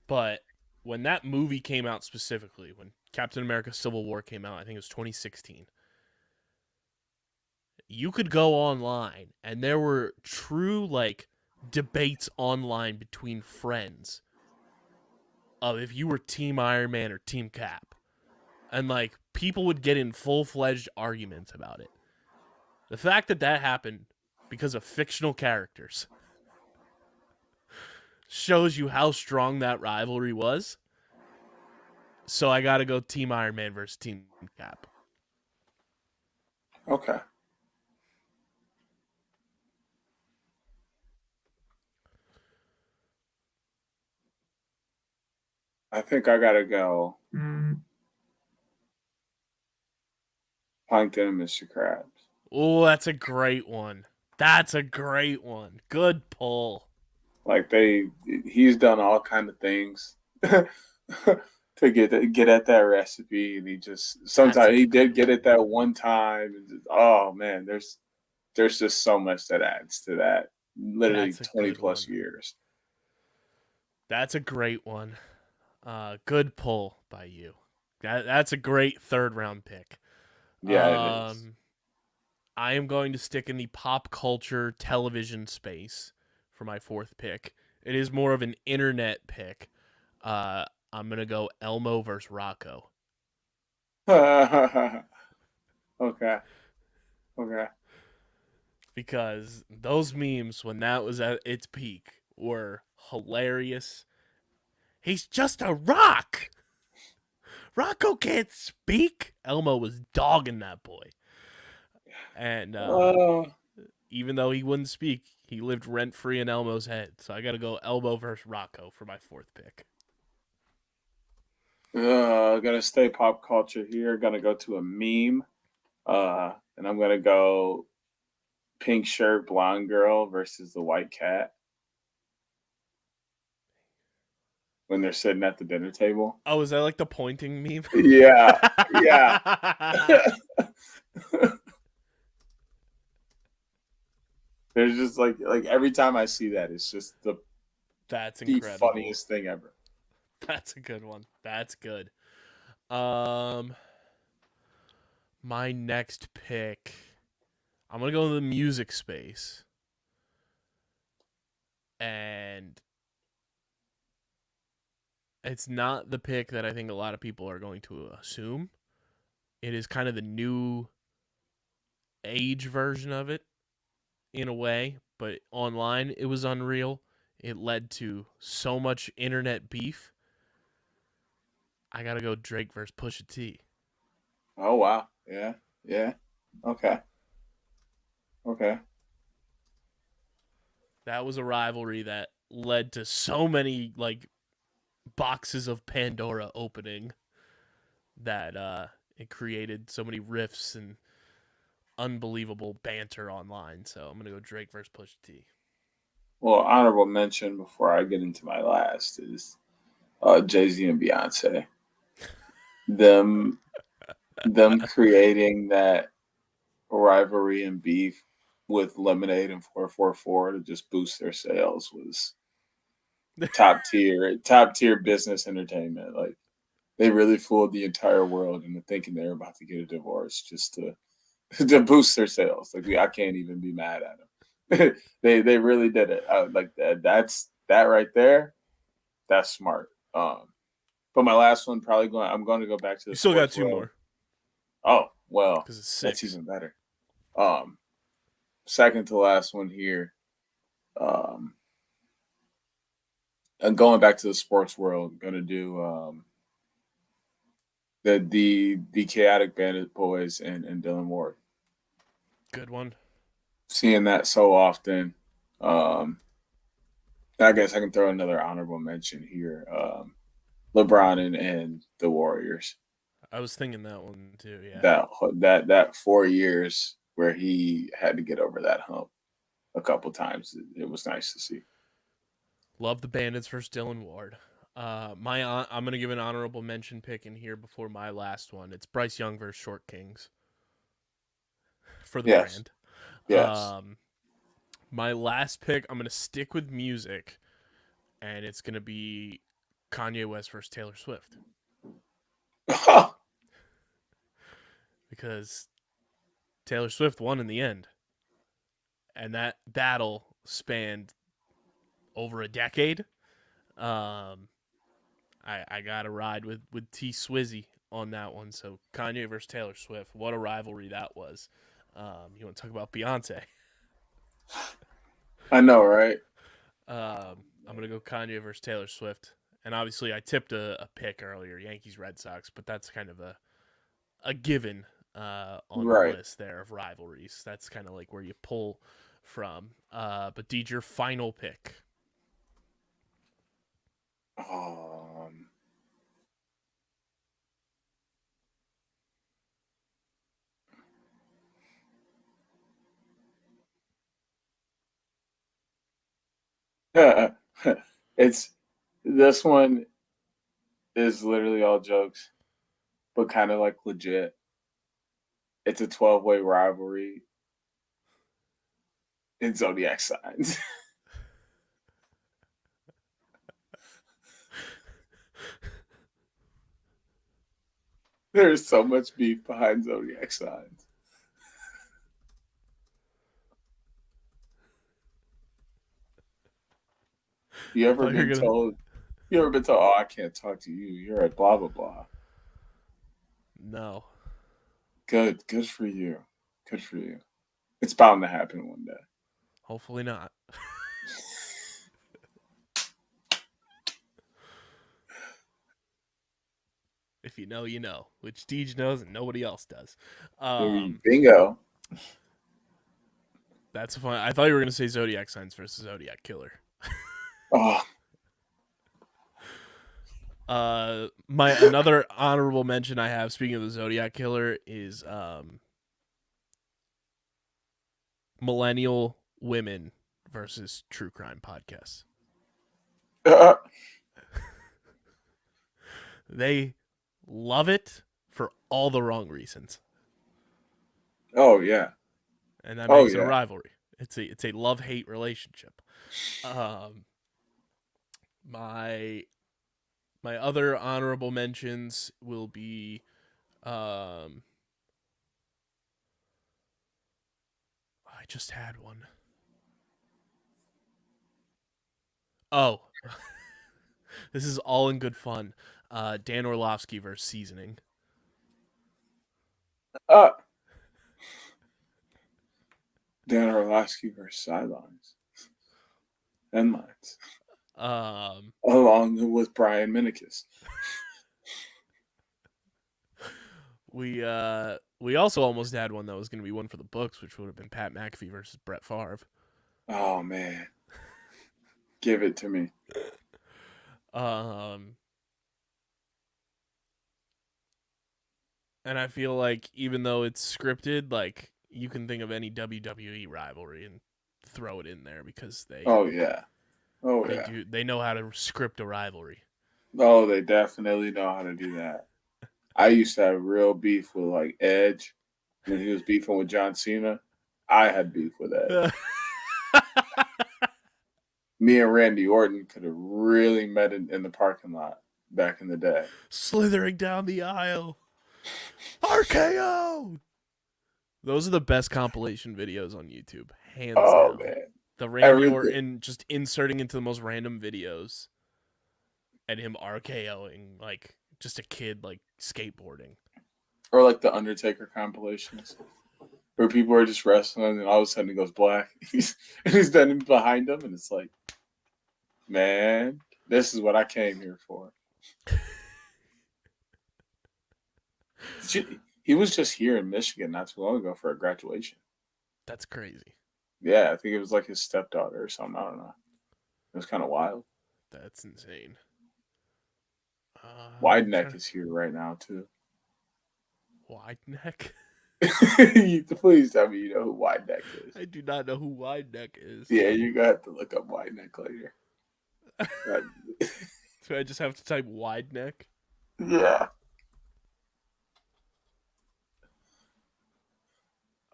but when that movie came out specifically, when Captain America Civil War came out, I think it was 2016, you could go online and there were true like debates online between friends of if you were Team Iron Man or Team Cap. And, like, people would get in full-fledged arguments about it. The fact that that happened because of fictional characters shows you how strong that rivalry was. So I got to go Team Iron Man versus Team Cap. Okay. I think I gotta go. Plankton and Mr. Krabs. Oh, that's a great one. That's a great one. Good pull. Like he's done all kind of things to get at that recipe, and he just sometimes he did get it that one time. And just, oh man, there's just so much that adds to that. Literally 20 plus years. That's a great one. Good pull by you. That's a great third round pick. Yeah, it is. I am going to stick in the pop culture television space for my fourth pick. It is more of an internet pick. I'm gonna go Elmo versus Rocco. Okay. Because those memes, when that was at its peak, were hilarious. He's just a rock. Rocco can't speak. Elmo was dogging that boy. And even though he wouldn't speak, he lived rent-free in Elmo's head. So I got to go Elmo versus Rocco for my fourth pick. Gonna stay pop culture here. Gonna go to a meme. And I'm gonna go pink shirt, blonde girl versus the white cat. When they're sitting at the dinner table. Oh, is that like the pointing meme? Yeah. There's just like every time I see that, it's just that's the incredible. funniest thing ever. That's a good one. That's good. My next pick, I'm gonna go to the music space, and it's not the pick that I think a lot of people are going to assume. It is kind of the new age version of it, in a way, but online it was unreal. It led to so much internet beef. I gotta go Drake versus Pusha T. Oh wow. Yeah. Okay. That was a rivalry that led to so many like boxes of Pandora opening that it created so many riffs and unbelievable banter online. So I'm gonna go Drake versus Pusha T. Well, honorable mention before I get into my last is Jay-Z and Beyonce. Them creating that rivalry and beef with Lemonade and 444 to just boost their sales was top tier business entertainment. Like they really fooled the entire world into thinking they're about to get a divorce just to boost their sales. Like I can't even be mad at them. they really did it. Like that's that right there. That's smart. But my last one I'm going to go back to the. You still got two world. more. Oh well, because it's 6. That's even better. Second to last one here. And going back to the sports world, going to do the chaotic Bandit boys and Dylan Ward. Good one. Seeing that so often. I guess I can throw another honorable mention here. LeBron and the Warriors. I was thinking that one too. Yeah. That 4 years where he had to get over that hump a couple times. It was nice to see. Love the Bandits versus Dylan Ward. I'm gonna give an honorable mention pick in here before my last one. It's Bryce Young versus Short Kings for the brand. Yes. My last pick, I'm gonna stick with music, and it's gonna be Kanye West versus Taylor Swift. Because Taylor Swift won in the end, and that battle spanned over a decade. I I got to ride with T Swizzy on that one. So Kanye versus Taylor Swift. What a rivalry that was. You want to talk about Beyonce? I know, right? I'm gonna go Kanye versus Taylor Swift, and obviously I tipped a pick earlier, Yankees Red Sox, but that's kind of a given on the Right. list there of rivalries. That's kind of like where you pull from. But Deej, your final pick. Um, it's this one is literally all jokes, but kind of like legit. It's a 12-way rivalry in zodiac signs. There's so much beef behind zodiac signs. You I ever thought you were been gonna. told? You ever been told, "Oh, I can't talk to you. You're at blah blah blah." No. Good for you. Good for you. It's bound to happen one day. Hopefully not. If you know, you know. Which Deej knows and nobody else does. Bingo. That's fun. I thought you were gonna say zodiac signs versus zodiac killer. Oh, My another honorable mention I have, speaking of the Zodiac Killer, is millennial women versus true crime podcasts. They love it for all the wrong reasons, oh yeah. and that Oh makes it a yeah. rivalry. It's a love hate relationship. Um, my my other honorable mentions will be I just had one. Oh, this is all in good fun. Dan Orlovsky versus Seasoning. Uh, Dan Orlovsky versus Sidelines and Mines, Um, along with Brian Minikis. we also almost had one that was going to be one for the books, which would have been Pat McAfee versus Brett Favre. Oh man, give it to me. Um, and I feel like even though it's scripted, like you can think of any WWE rivalry and throw it in there because Oh yeah. Oh they yeah. do they know how to script a rivalry. Oh, they definitely know how to do that. I used to have real beef with like Edge when he was beefing with John Cena. I had beef with Edge. Me and Randy Orton could have really met in the parking lot back in the day. Slithering down the aisle. RKO. Those are the best compilation videos on YouTube, hands Oh down. man, The Randy everything. Orton just inserting into the most random videos and him RKOing like just a kid like skateboarding. Or like the Undertaker compilations where people are just wrestling and all of a sudden it goes black. And he's then behind them and it's like, man, this is what I came here for. He was just here in Michigan not too long ago for a graduation. That's crazy. Yeah, I think it was like his stepdaughter or something. I don't know. It was kind of wild. That's insane. Wide Neck is here right now too. Wide Neck? Please tell me you know who Wide Neck is. I do not know who Wide Neck is. Yeah, you're gonna have to look up Wide Neck later. So I just have to type Wide Neck? Yeah.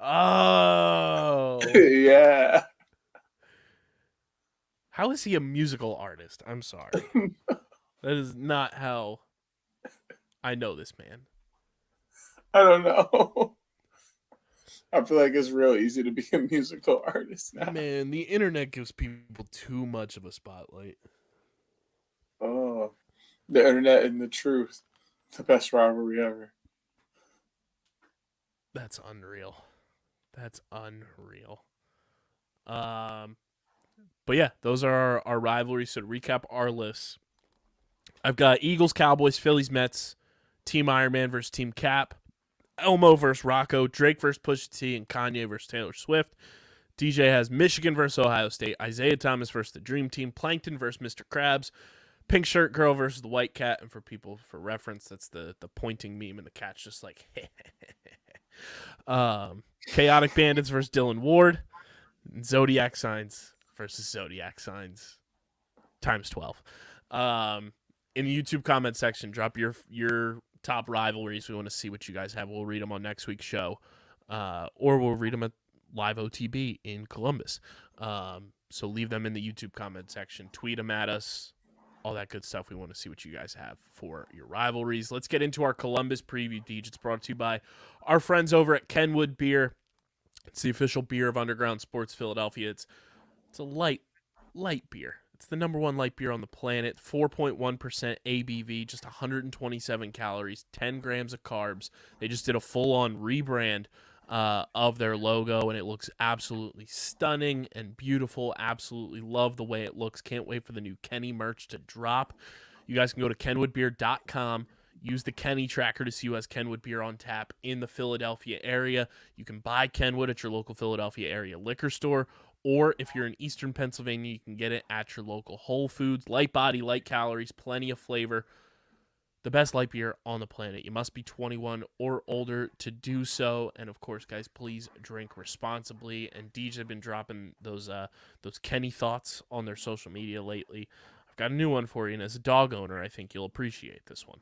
Oh. Yeah. How is he a musical artist? I'm sorry. That is not how I know this man. I don't know. I feel like it's real easy to be a musical artist now. Man, the internet gives people too much of a spotlight. Oh, The internet and the truth. The best rivalry ever. That's unreal. That's unreal. But yeah, those are our rivalries. So to recap our lists, I've got Eagles, Cowboys, Phillies, Mets, Team Iron Man versus Team Cap, Elmo versus Rocco, Drake versus Pusha T, and Kanye versus Taylor Swift. DJ has Michigan versus Ohio State, Isaiah Thomas versus the Dream Team, Plankton versus Mr. Krabs, Pink Shirt Girl versus the White Cat, and for people for reference, that's the pointing meme, and the cat's just like, Chaotic Bandits versus Dylan Ward, Zodiac Signs versus Zodiac Signs times 12. In the YouTube comment section, drop your top rivalries. We want to see what you guys have. We'll read them on next week's show, or we'll read them at Live OTB in Columbus. So leave them in the YouTube comment section. Tweet them at us. All that good stuff. We want to see what you guys have for your rivalries. Let's get into our Columbus preview, Deej. It's brought to you by our friends over at Kenwood Beer. It's the official beer of Underground Sports Philadelphia. It's a light beer. It's the number one light beer on the planet. 4.1% ABV, just 127 calories, 10 grams of carbs. They just did a full-on rebrand of their logo, and it looks absolutely stunning and beautiful. Absolutely love the way it looks. Can't wait for the new Kenny merch to drop. You guys can go to kenwoodbeer.com. Use the Kenny tracker to see who has Kenwood beer on tap in the Philadelphia area. You can buy Kenwood at your local Philadelphia area liquor store, or if you're in Eastern Pennsylvania, you can get it at your local Whole Foods. Light body, light calories, plenty of flavor. The best light beer on the planet. You must be 21 or older to do so. And of course, guys, please drink responsibly. And DJ have been dropping those Kenny thoughts on their social media lately. I've got a new one for you, and as a dog owner, I think you'll appreciate this one.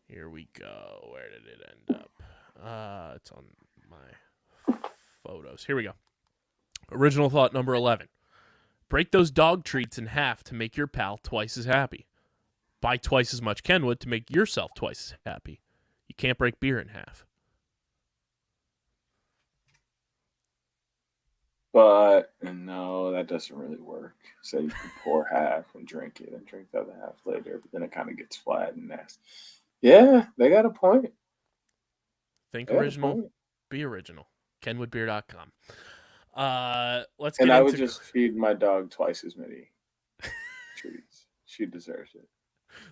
Here we go. Where did it end up? It's on my photos. Here we go. Original thought number 11. Break those dog treats in half to make your pal twice as happy. Buy twice as much Kenwood to make yourself twice as happy. You can't break beer in half. But no, that doesn't really work. So you can pour half and drink it and drink the other half later, but then it kind of gets flat and nasty. Yeah, they got a point. Think original, be original. KenwoodBeer.com. Let's get and I would into... just feed my dog twice as many treats. She deserves it.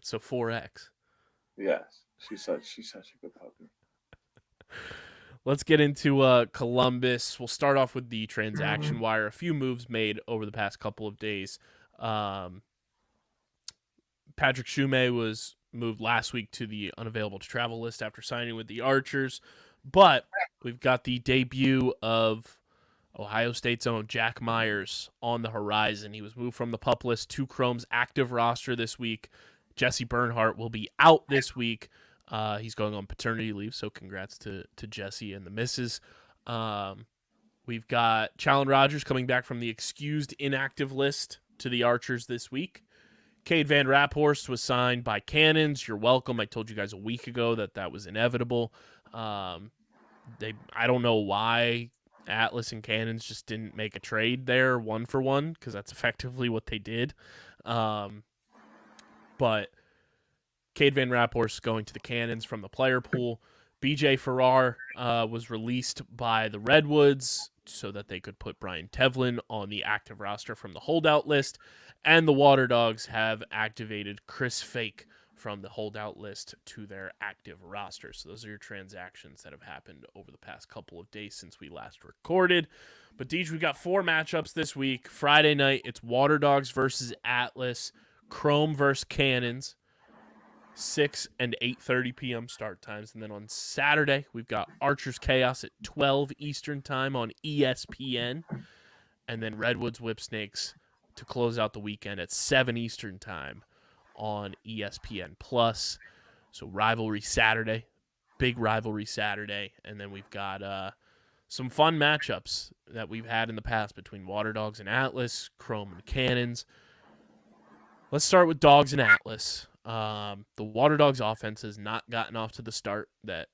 So 4x. Yes, she's such a good puppy. Let's get into Columbus. We'll start off with the transaction wire. A few moves made over the past couple of days. Patrick Shumay was moved last week to the unavailable to travel list after signing with the Archers. But we've got the debut of Ohio State's own Jack Myers on the horizon. He was moved from the PUP list to Chrome's active roster this week. Jesse Bernhardt will be out this week. He's going on paternity leave, so congrats to Jesse and the missus. We've got Challen Rogers coming back from the excused inactive list to the Archers this week. Cade Van Raphorst was signed by Cannons. You're welcome. I told you guys a week ago that was inevitable. I don't know why Atlas and Cannons just didn't make a trade there 1-for-1, because that's effectively what they did. But Cade Van Raphorst going to the Cannons from the player pool. BJ Farrar was released by the Redwoods so that they could put Brian Tevlin on the active roster from the holdout list. And the Water Dogs have activated Chris Fake from the holdout list to their active roster. So those are your transactions that have happened over the past couple of days since we last recorded. But Deej, we got 4 matchups this week. Friday night, it's Water Dogs versus Atlas, Chrome versus Cannons, 6 and 8:30 p.m. start times. And then on Saturday, we've got Archers Chaos at 12 Eastern time on ESPN. And then Redwoods Whipsnakes to close out the weekend at 7 Eastern time on ESPN+. So Rivalry Saturday, big Rivalry Saturday. And then we've got some fun matchups that we've had in the past between Water Dogs and Atlas, Chrome and Cannons. Let's start with Dogs and Atlas. The Water Dogs offense has not gotten off to the start that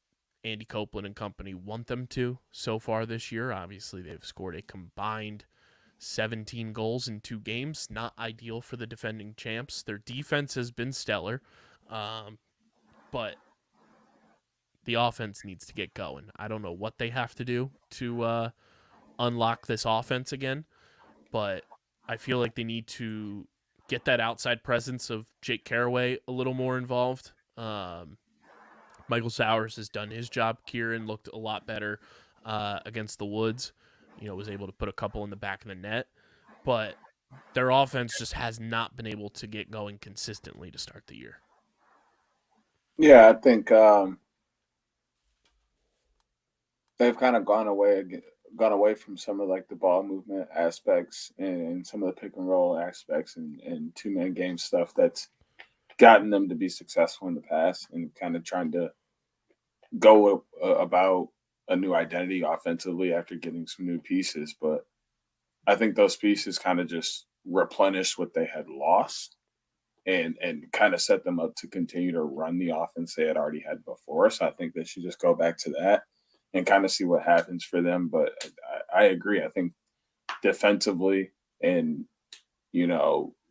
Andy Copeland and company want them to so far this year. Obviously, they've scored a combined 17 goals in 2 games. Not ideal for the defending champs. Their defense has been stellar, but the offense needs to get going. I don't know what they have to do to unlock this offense again, but I feel like they need to get that outside presence of Jake Carraway a little more involved. Michael Sowers has done his job. Kieran looked a lot better against the Woods. Was able to put a couple in the back of the net, but their offense just has not been able to get going consistently to start the year. Yeah, I think they've kind of gone away from some of like the ball movement aspects and some of the pick and roll aspects and 2-man game stuff that's gotten them to be successful in the past, and kind of trying to go about a new identity offensively after getting some new pieces. But I think those pieces kind of just replenished what they had lost and kind of set them up to continue to run the offense they had already had before. So I think they should just go back to that and kind of see what happens for them. But I agree. I think defensively, and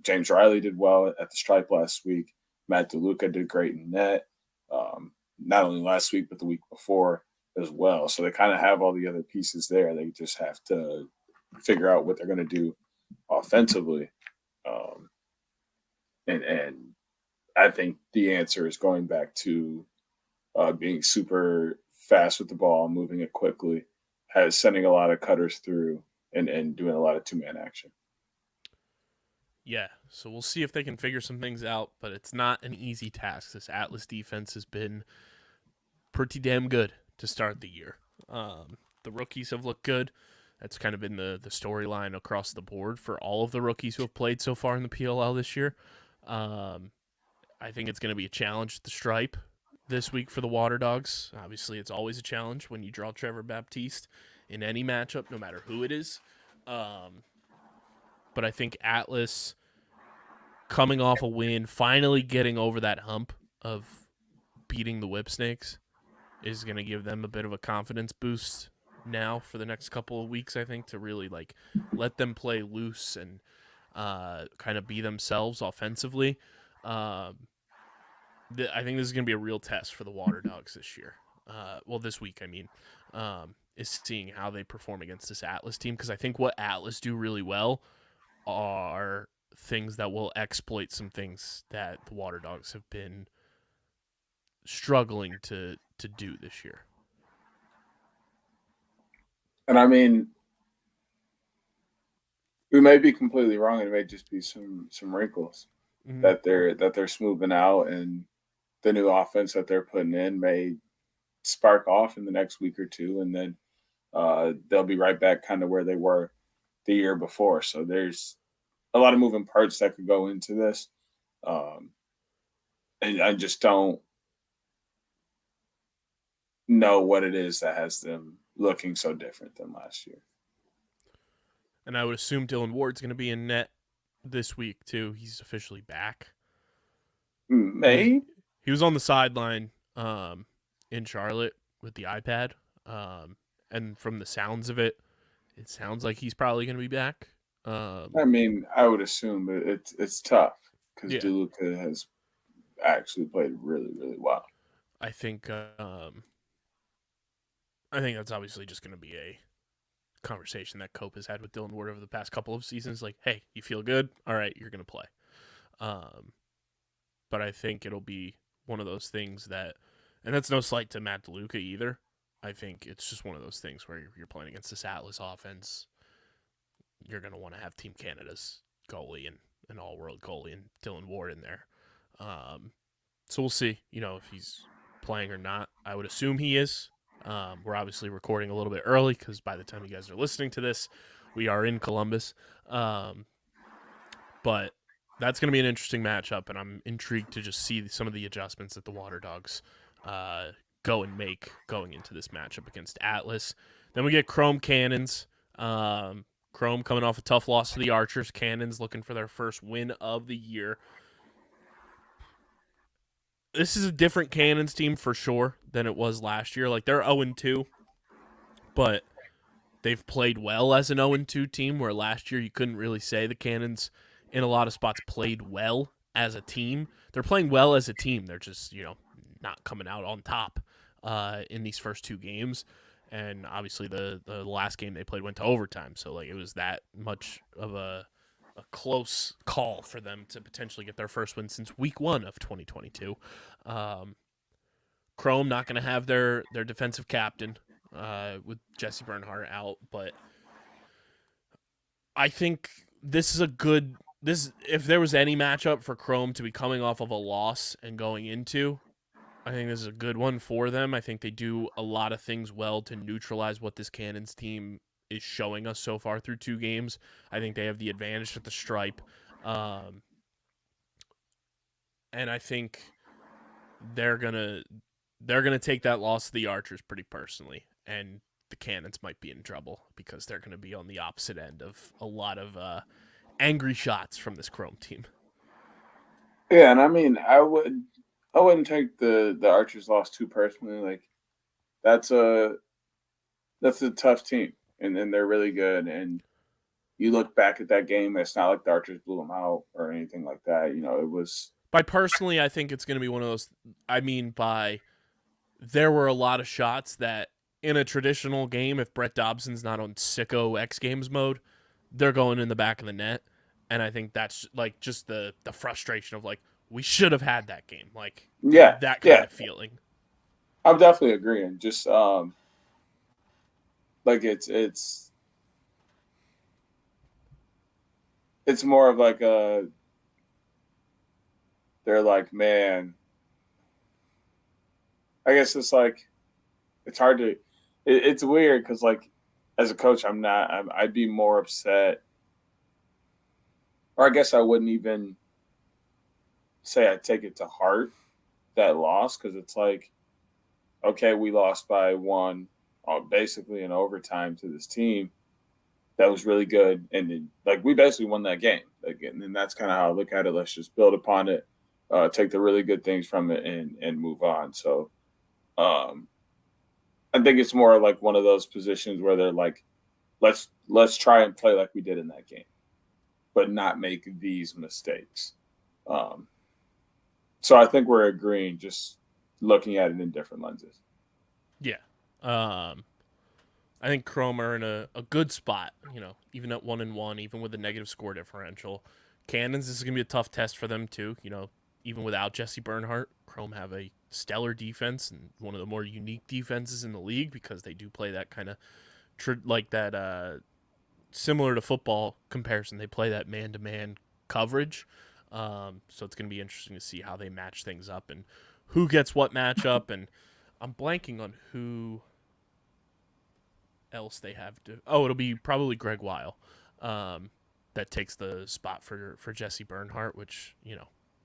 James Riley did well at the stripe last week. Matt DeLuca did great in net, not only last week but the week before as well. So they kind of have all the other pieces there. They just have to figure out what they're going to do offensively. And I think the answer is going back to being super fast with the ball, moving it quickly, sending a lot of cutters through, and doing a lot of 2-man action. Yeah, so we'll see if they can figure some things out, but it's not an easy task. This Atlas defense has been pretty damn good to start the year. The rookies have looked good. That's kind of been the storyline across the board for all of the rookies who have played so far in the PLL this year. I think it's going to be a challenge at the stripe this week for the Water Dogs. Obviously, it's always a challenge when you draw Trevor Baptiste in any matchup, no matter who it is. But I think Atlas, coming off a win, finally getting over that hump of beating the Whip Snakes, is going to give them a bit of a confidence boost now for the next couple of weeks, I think, to really let them play loose and kind of be themselves offensively. I think this is going to be a real test for the Water Dogs this year. This week, I mean, is seeing how they perform against this Atlas team, because I think what Atlas do really well are things that will exploit some things that the Water Dogs have been struggling to do this year. And I mean, we may be completely wrong. It may just be some wrinkles that they're smoothing out, and the new offense that they're putting in may spark off in the next week or two, and then they'll be right back kind of where they were the year before. So there's a lot of moving parts that could go into this, and I just don't know what it is that has them looking so different than last year. And I would assume Dylan Ward's going to be in net this week too. He's officially back. May he was on the sideline in Charlotte with the iPad, and from the sounds of it, it sounds like he's probably going to be back. I mean, I would assume, but it's tough because DeLuca has actually played really, really well. I think that's obviously just going to be a conversation that Cope has had with Dylan Ward over the past couple of seasons. Like, hey, you feel good? All right, you're going to play. But I think it'll be one of those things that, and that's no slight to Matt DeLuca either. I think it's just one of those things where you're playing against this Atlas offense. You're going to want to have Team Canada's goalie and an all-world goalie and Dylan Ward in there. So we'll see, if he's playing or not. I would assume he is. We're obviously recording a little bit early because by the time you guys are listening to this, we are in Columbus. But that's going to be an interesting matchup, and I'm intrigued to just see some of the adjustments that the Water Dogs go and make going into this matchup against Atlas. Then we get Chrome Cannons. Chrome coming off a tough loss to the Archers. Cannons looking for their first win of the year. This is a different Cannons team for sure than it was last year. Like, they're 0-2, but they've played well as an 0-2 team, where last year you couldn't really say the Cannons in a lot of spots played well as a team. They're playing well as a team. They're just, not coming out on top in these first 2 games. And obviously the last game they played went to overtime. So it was that much of a close call for them to potentially get their first win since week 1 of 2022. Chrome not going to have their defensive captain with Jesse Bernhardt out, but I think this is a good if there was any matchup for Chrome to be coming off of a loss and going into, I think this is a good one for them. I think they do a lot of things well to neutralize what this Cannons team is showing us so far through 2 games. I think they have the advantage at the stripe. And I think they're gonna take that loss to the Archers pretty personally, and the Cannons might be in trouble because they're gonna be on the opposite end of a lot of angry shots from this Chrome team. Yeah, and I mean, I wouldn't take the Archers loss too personally. That's a tough team, and they're really good. And you look back at that game, it's not like the Archers blew them out or anything like that. It was. By personally, I think it's going to be one of those. I mean, there were a lot of shots that in a traditional game, if Brett Dobson's not on sicko X Games mode, they're going in the back of the net. And I think that's just the frustration of we should have had that game. That kind of feeling. I'm definitely agreeing. Just it's more of they're man, I guess it's hard to, it's weird because as a coach, I'd be more upset, or I guess I wouldn't even say I'd take it to heart, that loss, because it's okay, we lost by 1, basically in overtime to this team that was really good, and then, we basically won that game. And that's kind of how I look at it. Let's just build upon it, take the really good things from it, and move on. So, I think it's more one of those positions where they're let's try and play like we did in that game, but not make these mistakes. So I think we're agreeing, just looking at it in different lenses. Yeah. I think Chrome are in a good spot, even at 1-1, even with a negative score differential. Cannons, this is going to be a tough test for them too. Even without Jesse Bernhardt, Chrome have a stellar defense and one of the more unique defenses in the league because they do play that kind of similar to football comparison. They play that man-to-man coverage. So it's going to be interesting to see how they match things up and who gets what matchup. And I'm blanking on who else they have to. Oh, it'll be probably Greg Weil that takes the spot for Jesse Bernhardt, which,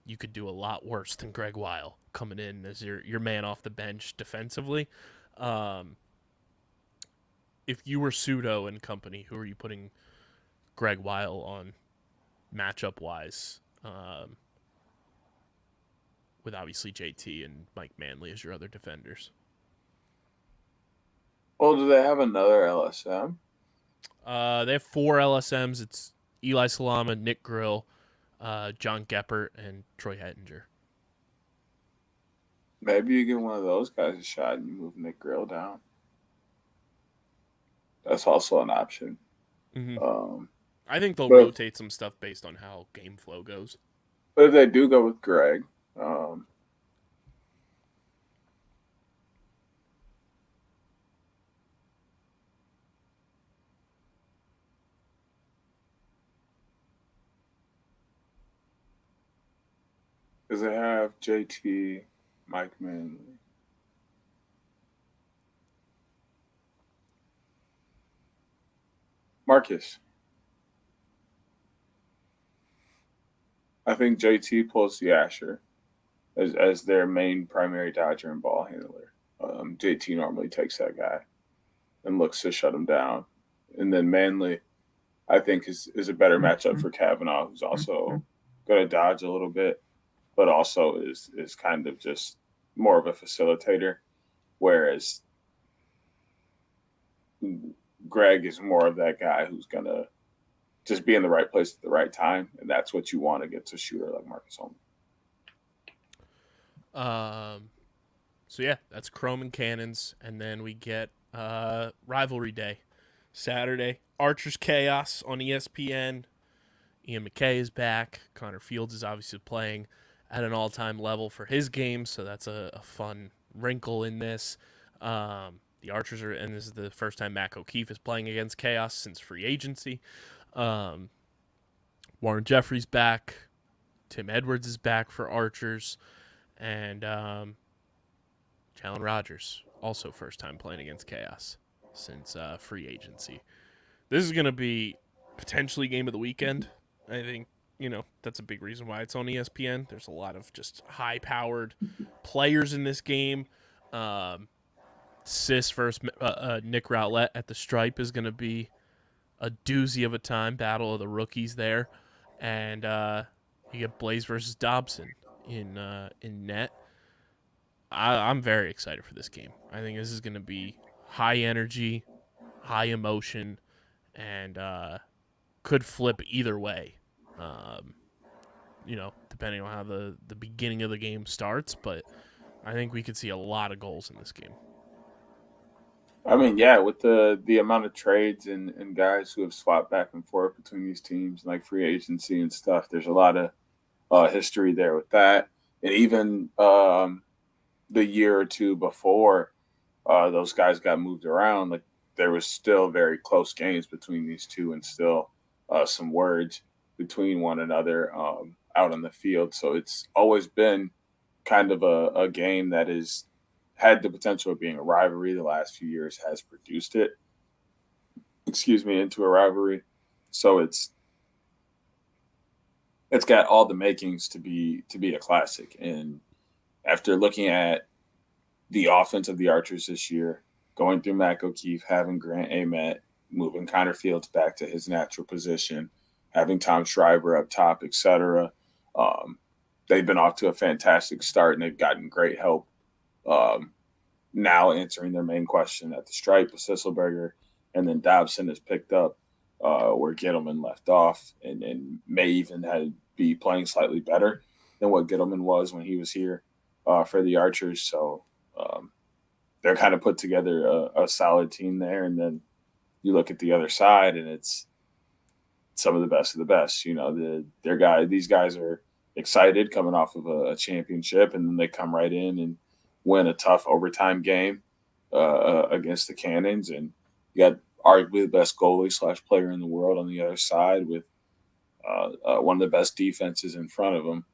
you could do a lot worse than Greg Weil coming in as your man off the bench defensively. If you were Pseudo and company, who are you putting Greg Weil on matchup-wise? With obviously JT and Mike Manley as your other defenders. Well, do they have another LSM? They have 4 LSMs. It's Eli Salama, Nick Grill, John Geppert, and Troy Hettinger. Maybe you give one of those guys a shot and you move Nick Grill down. That's also an option. Mm-hmm. I think they'll rotate some stuff based on how game flow goes. But if they do go with Greg, because they have JT, Mike Manley. Marcus. I think JT pulls the Asher as their main primary dodger and ball handler. JT normally takes that guy and looks to shut him down. And then Manley, I think, is a better matchup for Kavanaugh, who's also going to dodge a little bit, but also is kind of just more of a facilitator. Whereas Greg is more of that guy who's going to just be in the right place at the right time, and that's what you want against a shooter like Marcus Holman. So yeah, that's Chrome and Cannons, and then we get Rivalry Day, Saturday. Archer's Chaos on ESPN. Ian McKay is back. Connor Fields is obviously playing at an all-time level for his game, so that's a fun wrinkle in this. The Archers are, and this is the first time Mac O'Keefe is playing against Chaos since free agency. Warren Jeffrey's back. Tim Edwards is back for Archers. And Jalen Rogers, also first time playing against Chaos since free agency. This is going to be potentially game of the weekend. I think, that's a big reason why it's on ESPN. There's a lot of just high-powered players in this game. Sis versus Nick Rowlett at the Stripe is going to be a doozy of a time. Battle of the rookies there. And you get Blaze versus Dobson in net. I'm very excited for this game. I think this is going to be high energy, high emotion, and could flip either way. Depending on how the beginning of the game starts, but I think we could see a lot of goals in this game. I mean, yeah, with the amount of trades and guys who have swapped back and forth between these teams, like free agency and stuff, there's a lot of history there with that. And even the year or two before those guys got moved around, like there was still very close games between these two and still some words between one another out on the field. So it's always been kind of a game that is had the potential of being a rivalry. The last few years has produced it, into a rivalry. So it's got all the makings to be a classic. And after looking at the offense of the Archers this year, going through Mac O'Keefe, having Grant Ament, moving Connor Fields back to his natural position, having Tom Schreiber up top, etc. They've been off to a fantastic start, and they've gotten great help now answering their main question at the Stripe with Sisselberger, and then Dobson has picked up where Gittleman left off and may even be playing slightly better than what Gittleman was when he was here for the Archers. So they're kind of put together a solid team there. And then you look at the other side, and it's some of the best of the best. These guys are excited coming off of a championship, and then they come right in and win a tough overtime game against the Cannons. And you got arguably the best goalie / player in the world on the other side with one of the best defenses in front of them.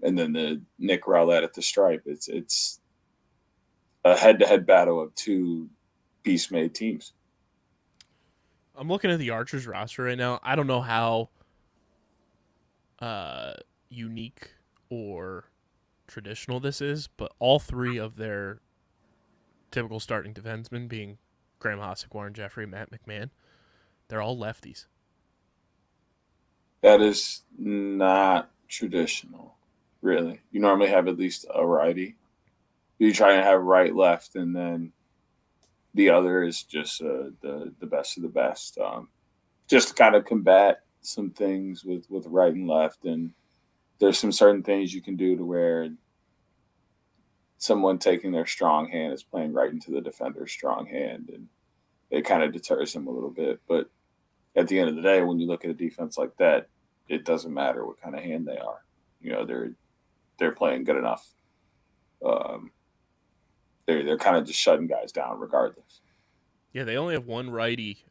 And then the Nick Rowlett at the Stripe. It's a head-to-head battle of two beast-made teams. I'm looking at the Archers roster right now. I don't know how unique or traditional this is, but all three of their typical starting defensemen, being Graham Hossack, Warren Jeffrey, Matt McMahon, they're all lefties. That is not traditional, really. You normally have at least a righty. You try and have right, left, and then the other is just the best of the best. Just to kind of combat some things with right and left. And there's some certain things you can do to where someone taking their strong hand is playing right into the defender's strong hand, and it kind of deters them a little bit. But at the end of the day, when you look at a defense like that, it doesn't matter what kind of hand they are. They're playing good enough. They're kind of just shutting guys down regardless. Yeah, they only have one righty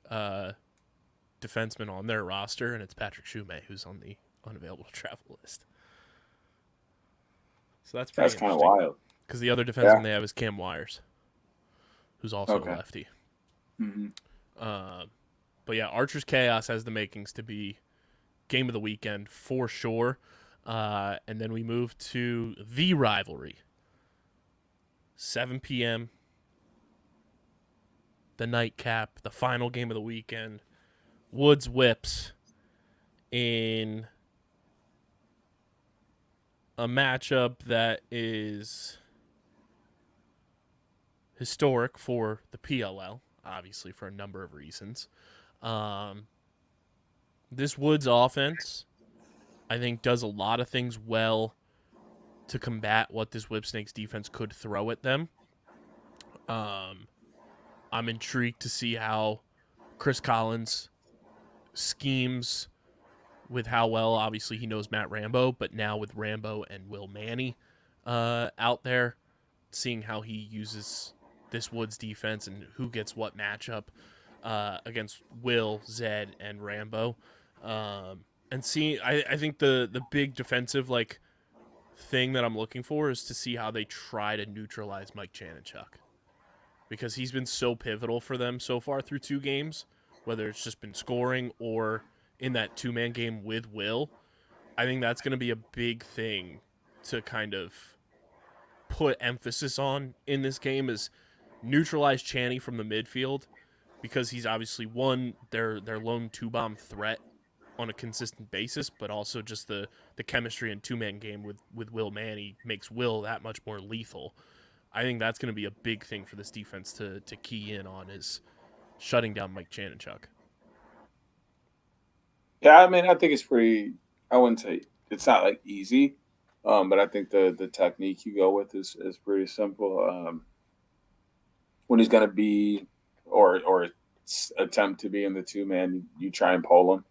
defenseman on their roster, and it's Patrick Shumay, who's on the unavailable travel list. So that's kind of wild. Because the other defenseman they have is Cam Wires, who's also a lefty. Mm-hmm. But yeah, Archer's Chaos has the makings to be game of the weekend for sure. And then we move to the rivalry. 7 p.m. The nightcap, the final game of the weekend. Woods Whips in a matchup that is historic for the PLL. obviously for a number of reasons. This Woods offense, I think, does a lot of things well to combat what this Whipsnakes defense could throw at them. I'm intrigued to see how Chris Collins schemes with how well, obviously, he knows Matt Rambo, but now with Rambo and Will Manny out there, seeing how he uses this Woods defense and who gets what matchup against Will, Zed, and Rambo. And see, I think the big defensive thing that I'm looking for is to see how they try to neutralize Mike Chanachuk, because he's been so pivotal for them so far through 2 games, whether it's just been scoring or in that 2-man game with Will. I think that's going to be a big thing to kind of put emphasis on in this game, is neutralize Channy from the midfield, because he's obviously their lone 2-bomb threat on a consistent basis, but also just the chemistry and 2-man game with Will Manny makes Will that much more lethal. I think that's going to be a big thing for this defense to key in on, is shutting down Mike Chanachuk. Yeah, I mean, I think it's pretty. I wouldn't say it's not like easy, but I think the technique you go with is pretty simple. When he's going to be or attempt to be in the 2-man, you try and pull him.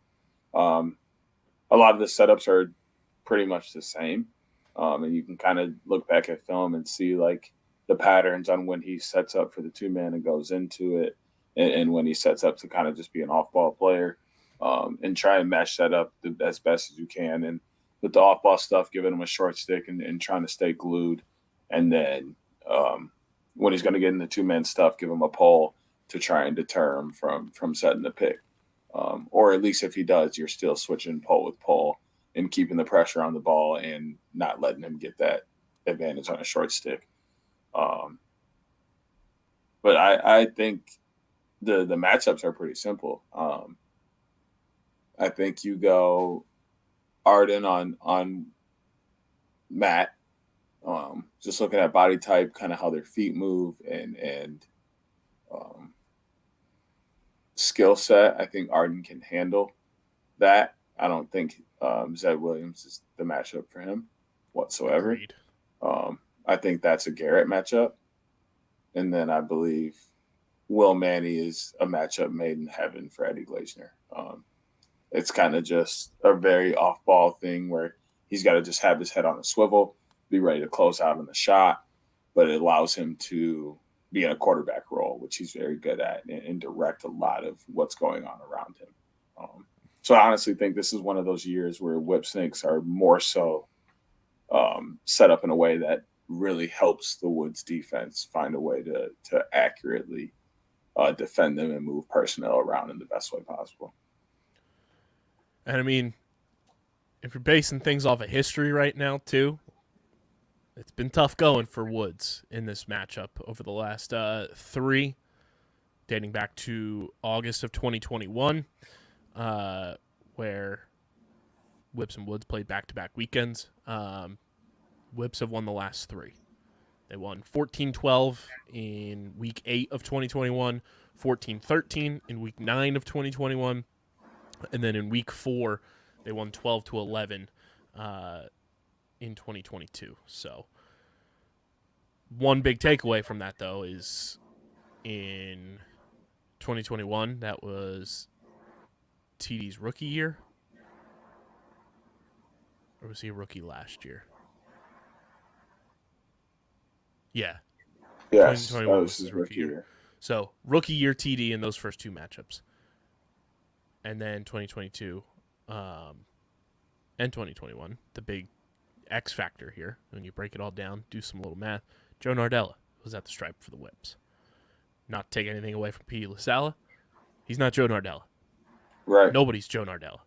A lot of the setups are pretty much the same, and you can kind of look back at film and see like the patterns on when he sets up for the 2-man and goes into it, and when he sets up to kind of just be an off-ball player, and try and match that up as best as you can. And with the off-ball stuff, giving him a short stick and trying to stay glued, and then when he's going to get in the 2-man stuff, give him a pull to try and deter him from setting the pick. Or at least if he does, you're still switching pull with pull and keeping the pressure on the ball and not letting him get that advantage on a short stick. But I think the matchups are pretty simple. I think you go Arden on Matt, just looking at body type, kind of how their feet move and skill set. I think Arden can handle that. I don't think Zed Williams is the matchup for him whatsoever. I think that's a Garrett matchup. And then I believe Will Manny is a matchup made in heaven for Eddie Glazner. It's kind of just a very off-ball thing where he's got to just have his head on a swivel, be ready to close out on the shot, but it allows him to be in a quarterback role, which he's very good at, and direct a lot of what's going on around him. So I honestly think this is one of those years where Whipsnakes are more so set up in a way that really helps the Woods defense find a way to accurately defend them and move personnel around in the best way possible. And I mean, if you're basing things off of history right now, too, it's been tough going for Woods in this matchup over the last 3, dating back to August of 2021, where Whips and Woods played back-to-back weekends. Whips have won the last 3. They won 14-12 in Week 8 of 2021, 14-13 in Week 9 of 2021, and then in Week 4, they won 12-11 in 2022. So one big takeaway from that, though, is in 2021, that was TD's rookie year. Or was he a rookie last year? Yeah. Yes, 2021 was his rookie year. So rookie year TD in those first 2 matchups. And then 2022 and 2021, the big X factor here, when you break it all down, do some little math, Joe Nardella was at the stripe for the Whips. Not to take anything away from P. LaSala. He's not Joe Nardella. Right. Nobody's Joe Nardella.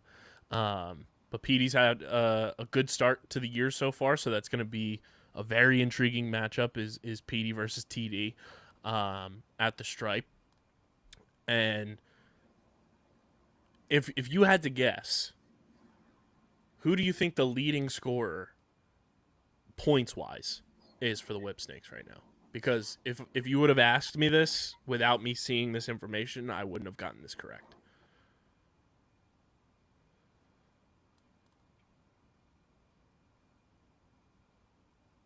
But PD's had a good start to the year so far, so that's going to be a very intriguing matchup is PD versus TD at the stripe. And if you had to guess, who do you think the leading scorer points-wise is for the Whipsnakes right now? because if you would have asked me this without me seeing this information, I wouldn't have gotten this correct.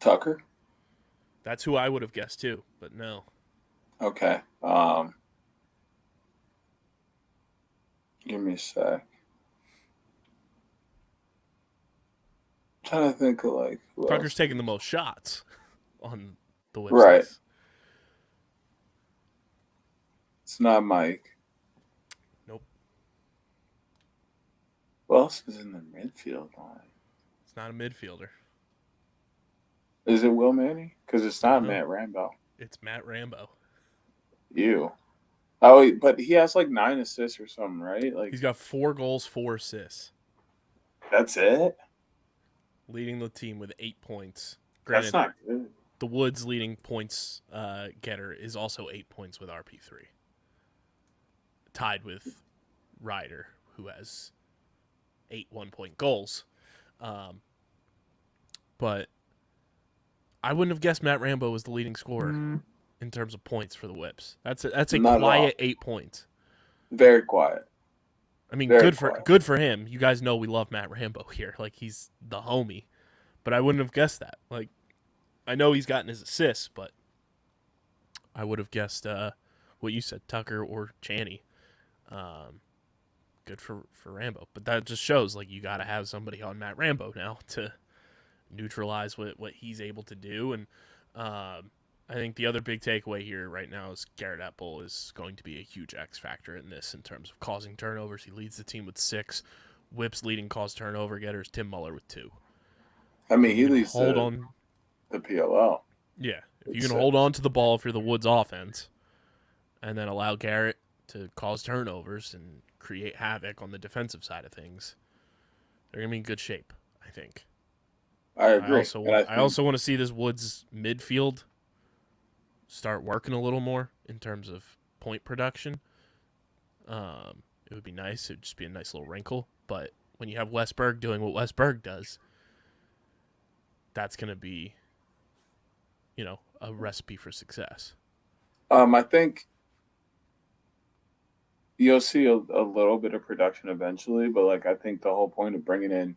Tucker? That's who I would have guessed too, but no. Okay. Give me a sec. I'm trying to think of like who Tucker's else. taking the most shots on the Whipsies. Right. It's not Mike. Nope. Who else is in the midfield line? It's not a midfielder. Is it Will Manning? Because it's not No. Matt Rambo. It's Matt Rambo. You. Oh, but he has like 9 assists or something, right? Like He's got 4 goals, 4 assists, that's it. leading the team with 8 points. That's Granted, not good. the Woods leading points getter is also 8 points with RP3. Tied with Ryder, who has 8 1-point goals. But I wouldn't have guessed Matt Rambo was the leading scorer in terms of points for the Whips. That's a Not at all. quiet 8 points. Very quiet. I mean, Very good for him. You guys know we love Matt Rambo here. Like, he's the homie. But I wouldn't have guessed that. Like, I know he's gotten his assists, but I would have guessed what you said, Tucker or Channy. Good for Rambo. But that just shows, like, you got to have somebody on Matt Rambo now to neutralize what he's able to do. And I think the other big takeaway here right now is Garrett Epple is going to be a huge X factor in this in terms of causing turnovers. He leads the team with 6. Whip's leading cause turnover getters, Tim Muller with 2. I mean, he leads hold the on. PLL. Yeah, if you can hold on to the ball for the Woods offense and then allow Garrett to cause turnovers and create havoc on the defensive side of things, they're going to be in good shape, I think. I agree. I also want to see this Woods midfield start working a little more in terms of point production. It would be nice. It would just be a nice little wrinkle. But when you have Westberg doing what Westberg does, that's going to be, a recipe for success. I think you'll see a little bit of production eventually, but like I think the whole point of bringing in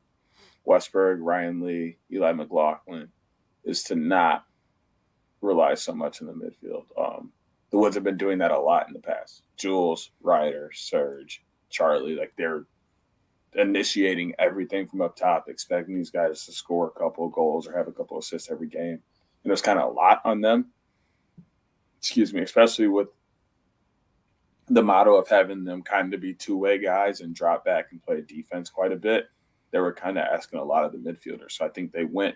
Westberg, Ryan Lee, Eli McLaughlin is to not rely so much on the midfield. The Woods have been doing that a lot in the past. Jules, Ryder, Serge, Charlie, like they're initiating everything from up top, expecting these guys to score a couple of goals or have a couple of assists every game. And there's kind of a lot on them. Excuse me, especially with the motto of having them kind of be two-way guys and drop back and play defense quite a bit. They were kind of asking a lot of the midfielders. So I think they went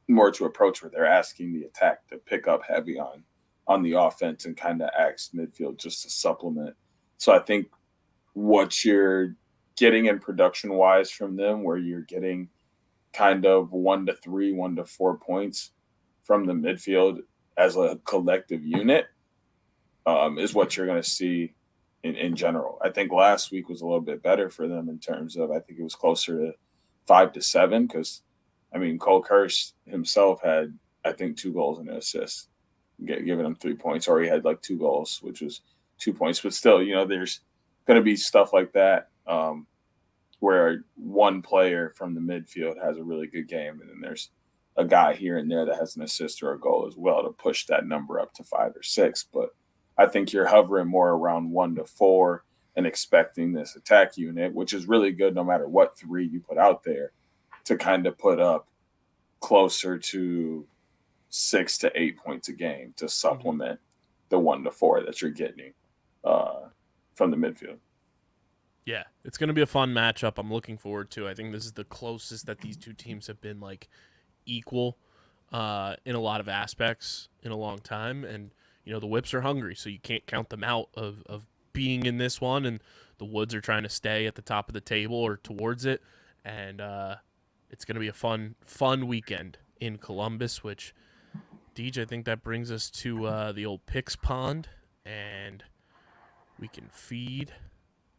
more to approach where they're asking the attack to pick up heavy on the offense and kind of ask midfield just to supplement. So I think what you're getting in production-wise from them, where you're getting kind of 1 to 3, 1 to 4 points from the midfield as a collective unit, is what you're going to see in general. I think last week was a little bit better for them in terms of, I think it was closer to 5 to 7 because, I mean, Cole Kirsch himself had, I think, 2 goals and an assist, giving him 3 points, or he had like 2 goals, which was 2 points. But still, there's going to be stuff like that where one player from the midfield has a really good game, and then there's a guy here and there that has an assist or a goal as well to push that number up to 5 or 6. But I think you're hovering more around 1 to 4 and expecting this attack unit, which is really good no matter what 3 you put out there, to kind of put up closer to 6 to 8 points a game to supplement the 1 to 4 that you're getting from the midfield. Yeah, it's going to be a fun matchup. I'm looking forward to. I think this is the closest that these two teams have been like equal in a lot of aspects in a long time. And, the Whips are hungry, so you can't count them out of being in this one. And the Woods are trying to stay at the top of the table or towards it. And it's going to be a fun weekend in Columbus, which, Deej, I think that brings us to the old Pix Pond. And we can feed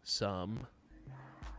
some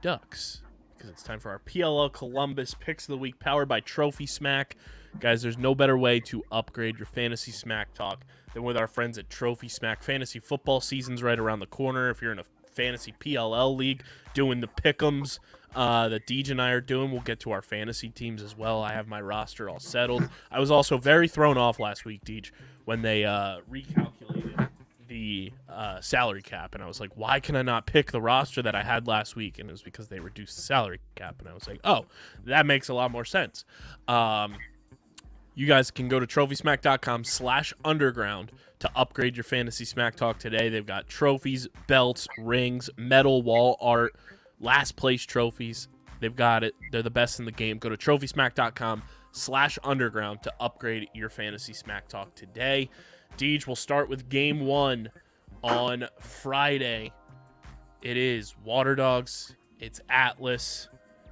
ducks because it's time for our PLL Columbus Picks of the Week, powered by Trophy Smack. Guys, there's no better way to upgrade your fantasy smack talk than with our friends at Trophy Smack. Fantasy football season's right around the corner. If you're in a fantasy PLL league doing the pick'ems that Deej and I are doing, we'll get to our fantasy teams as well. I have my roster all settled. I was also very thrown off last week, Deej, when they recalculated the salary cap, and I was like, why can I not pick the roster that I had last week? And it was because they reduced the salary cap, and I was like, oh, that makes a lot more sense. You guys can go to trophysmack.com/underground to upgrade your fantasy smack talk today. They've got trophies, belts, rings, medal, wall art, last place trophies. They've got it. They're the best in the game. Go to trophysmack.com/underground to upgrade your fantasy smack talk today. Deej, we'll start with game 1 on Friday. It is Water Dogs. It's Atlas.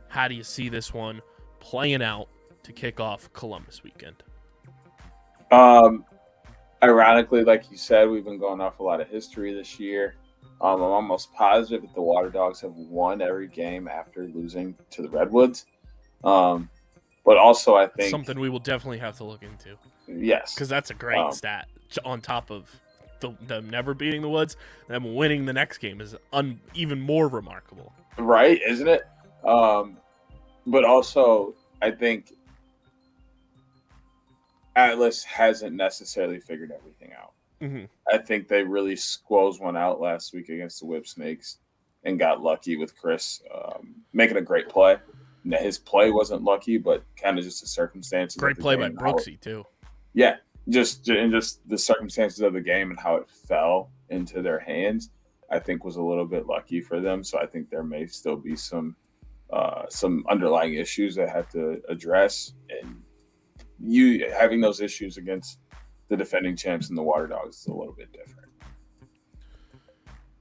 How do you see this one playing out to kick off Columbus weekend? Ironically, like you said, we've been going off a lot of history this year. I'm almost positive that the Water Dogs have won every game after losing to the Redwoods. But also, I think something we will definitely have to look into. Yes, because that's a great stat. On top of them never beating the Woods, them winning the next game is even more remarkable. Right, isn't it? But also, I think Atlas hasn't necessarily figured everything out. Mm-hmm. I think they really squoze one out last week against the Whip Snakes and got lucky with Chris making a great play. Now, his play wasn't lucky, but kind of just the circumstances. Great play by Brooksy, too. Yeah, just the circumstances of the game and how it fell into their hands, I think was a little bit lucky for them. So I think there may still be some underlying issues that have to address, and you having those issues against the defending champs and the Water Dogs is a little bit different.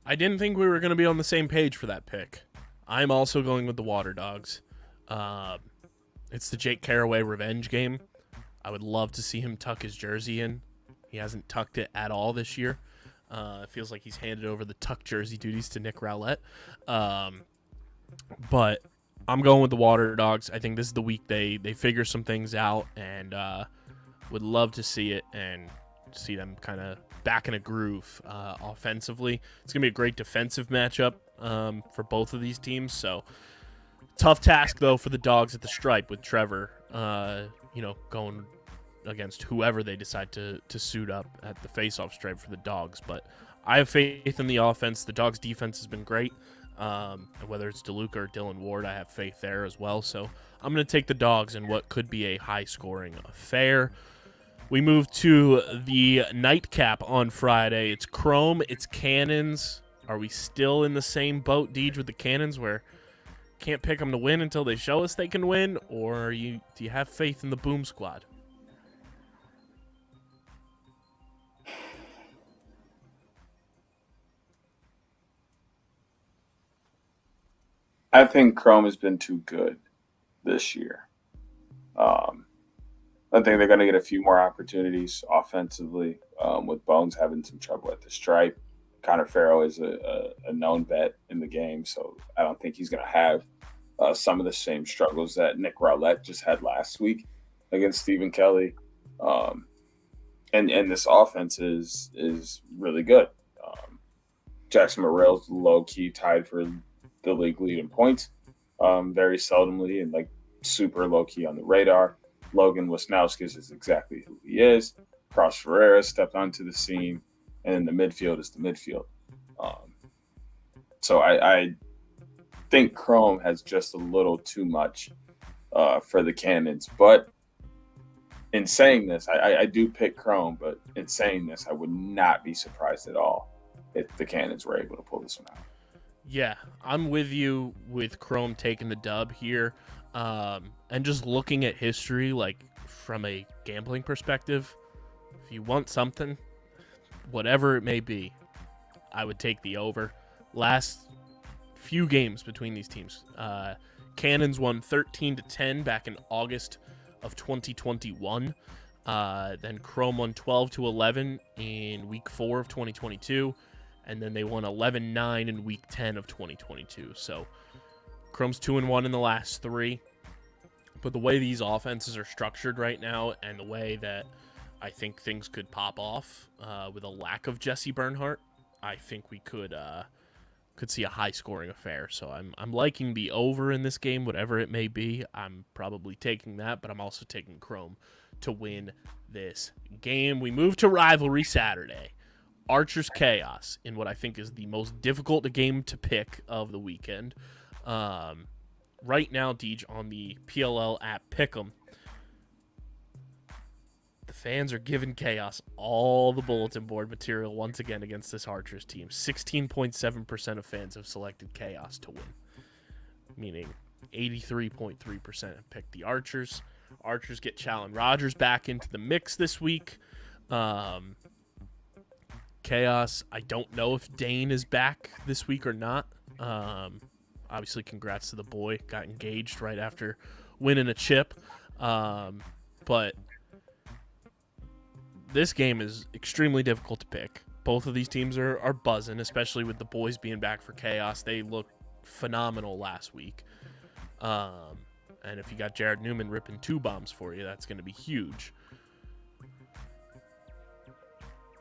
I didn't think we were going to be on the same page for that pick. I'm also going with the Water Dogs. It's the Jake Caraway revenge game. I would love to see him tuck his jersey in. He hasn't tucked it at all this year. It feels like he's handed over the tuck jersey duties to Nick Rowlett. But I'm going with the Water Dogs. I think this is the week they figure some things out, and would love to see it and see them kind of back in a groove offensively. It's going to be a great defensive matchup for both of these teams. So tough task, though, for the Dogs at the stripe with Trevor, going against whoever they decide to suit up at the face-off stripe for the Dogs. But I have faith in the offense. The Dogs' defense has been great. And whether it's DeLuca or Dylan Ward, I have faith there as well. So I'm going to take the Dogs in what could be a high-scoring affair. We move to the nightcap on Friday. It's Chrome, it's Cannons. Are we still in the same boat, Deej, with the Cannons, where can't pick them to win until they show us they can win? Or do you have faith in the Boom Squad? I think Chrome has been too good this year. I think they're going to get a few more opportunities offensively with Bones having some trouble at the stripe. Connor Farrell is a known vet in the game, so I don't think he's going to have some of the same struggles that Nick Rowlett just had last week against Stephen Kelly. And this offense is really good. Jackson Morrell's low-key tied for the league lead in points, very seldomly and super low-key on the radar. Logan Wisnauskas is exactly who he is. Cross Ferreira stepped onto the scene, and then the midfield is the midfield. So I think Chrome has just a little too much for the Cannons. But in saying this, I do pick Chrome, but in saying this, I would not be surprised at all if the Cannons were able to pull this one out. Yeah, I'm with you with Chrome taking the dub here. And just looking at history, from a gambling perspective, if you want something, whatever it may be, I would take the over. Last few games between these teams, Cannons won 13-10 back in August of 2021. Then Chrome won 12-11 in week 4 of 2022. And then they won 11-9 in week 10 of 2022. So Chrome's 2-1 in the last 3. But the way these offenses are structured right now and the way that I think things could pop off with a lack of Jesse Bernhardt, I think we could see a high-scoring affair. So I'm liking the over in this game, whatever it may be. I'm probably taking that, but I'm also taking Chrome to win this game. We move to Rivalry Saturday. Archers Chaos in what I think is the most difficult game to pick of the weekend. Right now, Deej, on the PLL app Pick'em, the fans are giving Chaos all the bulletin board material once again against this Archers team. 16.7% of fans have selected Chaos to win, meaning 83.3% have picked the Archers. Archers get Challen Rogers back into the mix this week. Chaos, I don't know if Dane is back this week or not. Obviously, congrats to the boy. Got engaged right after winning a chip. But this game is extremely difficult to pick. Both of these teams are buzzing, especially with the boys being back for Chaos. They looked phenomenal last week. And if you got Jared Newman ripping 2 bombs for you, that's going to be huge.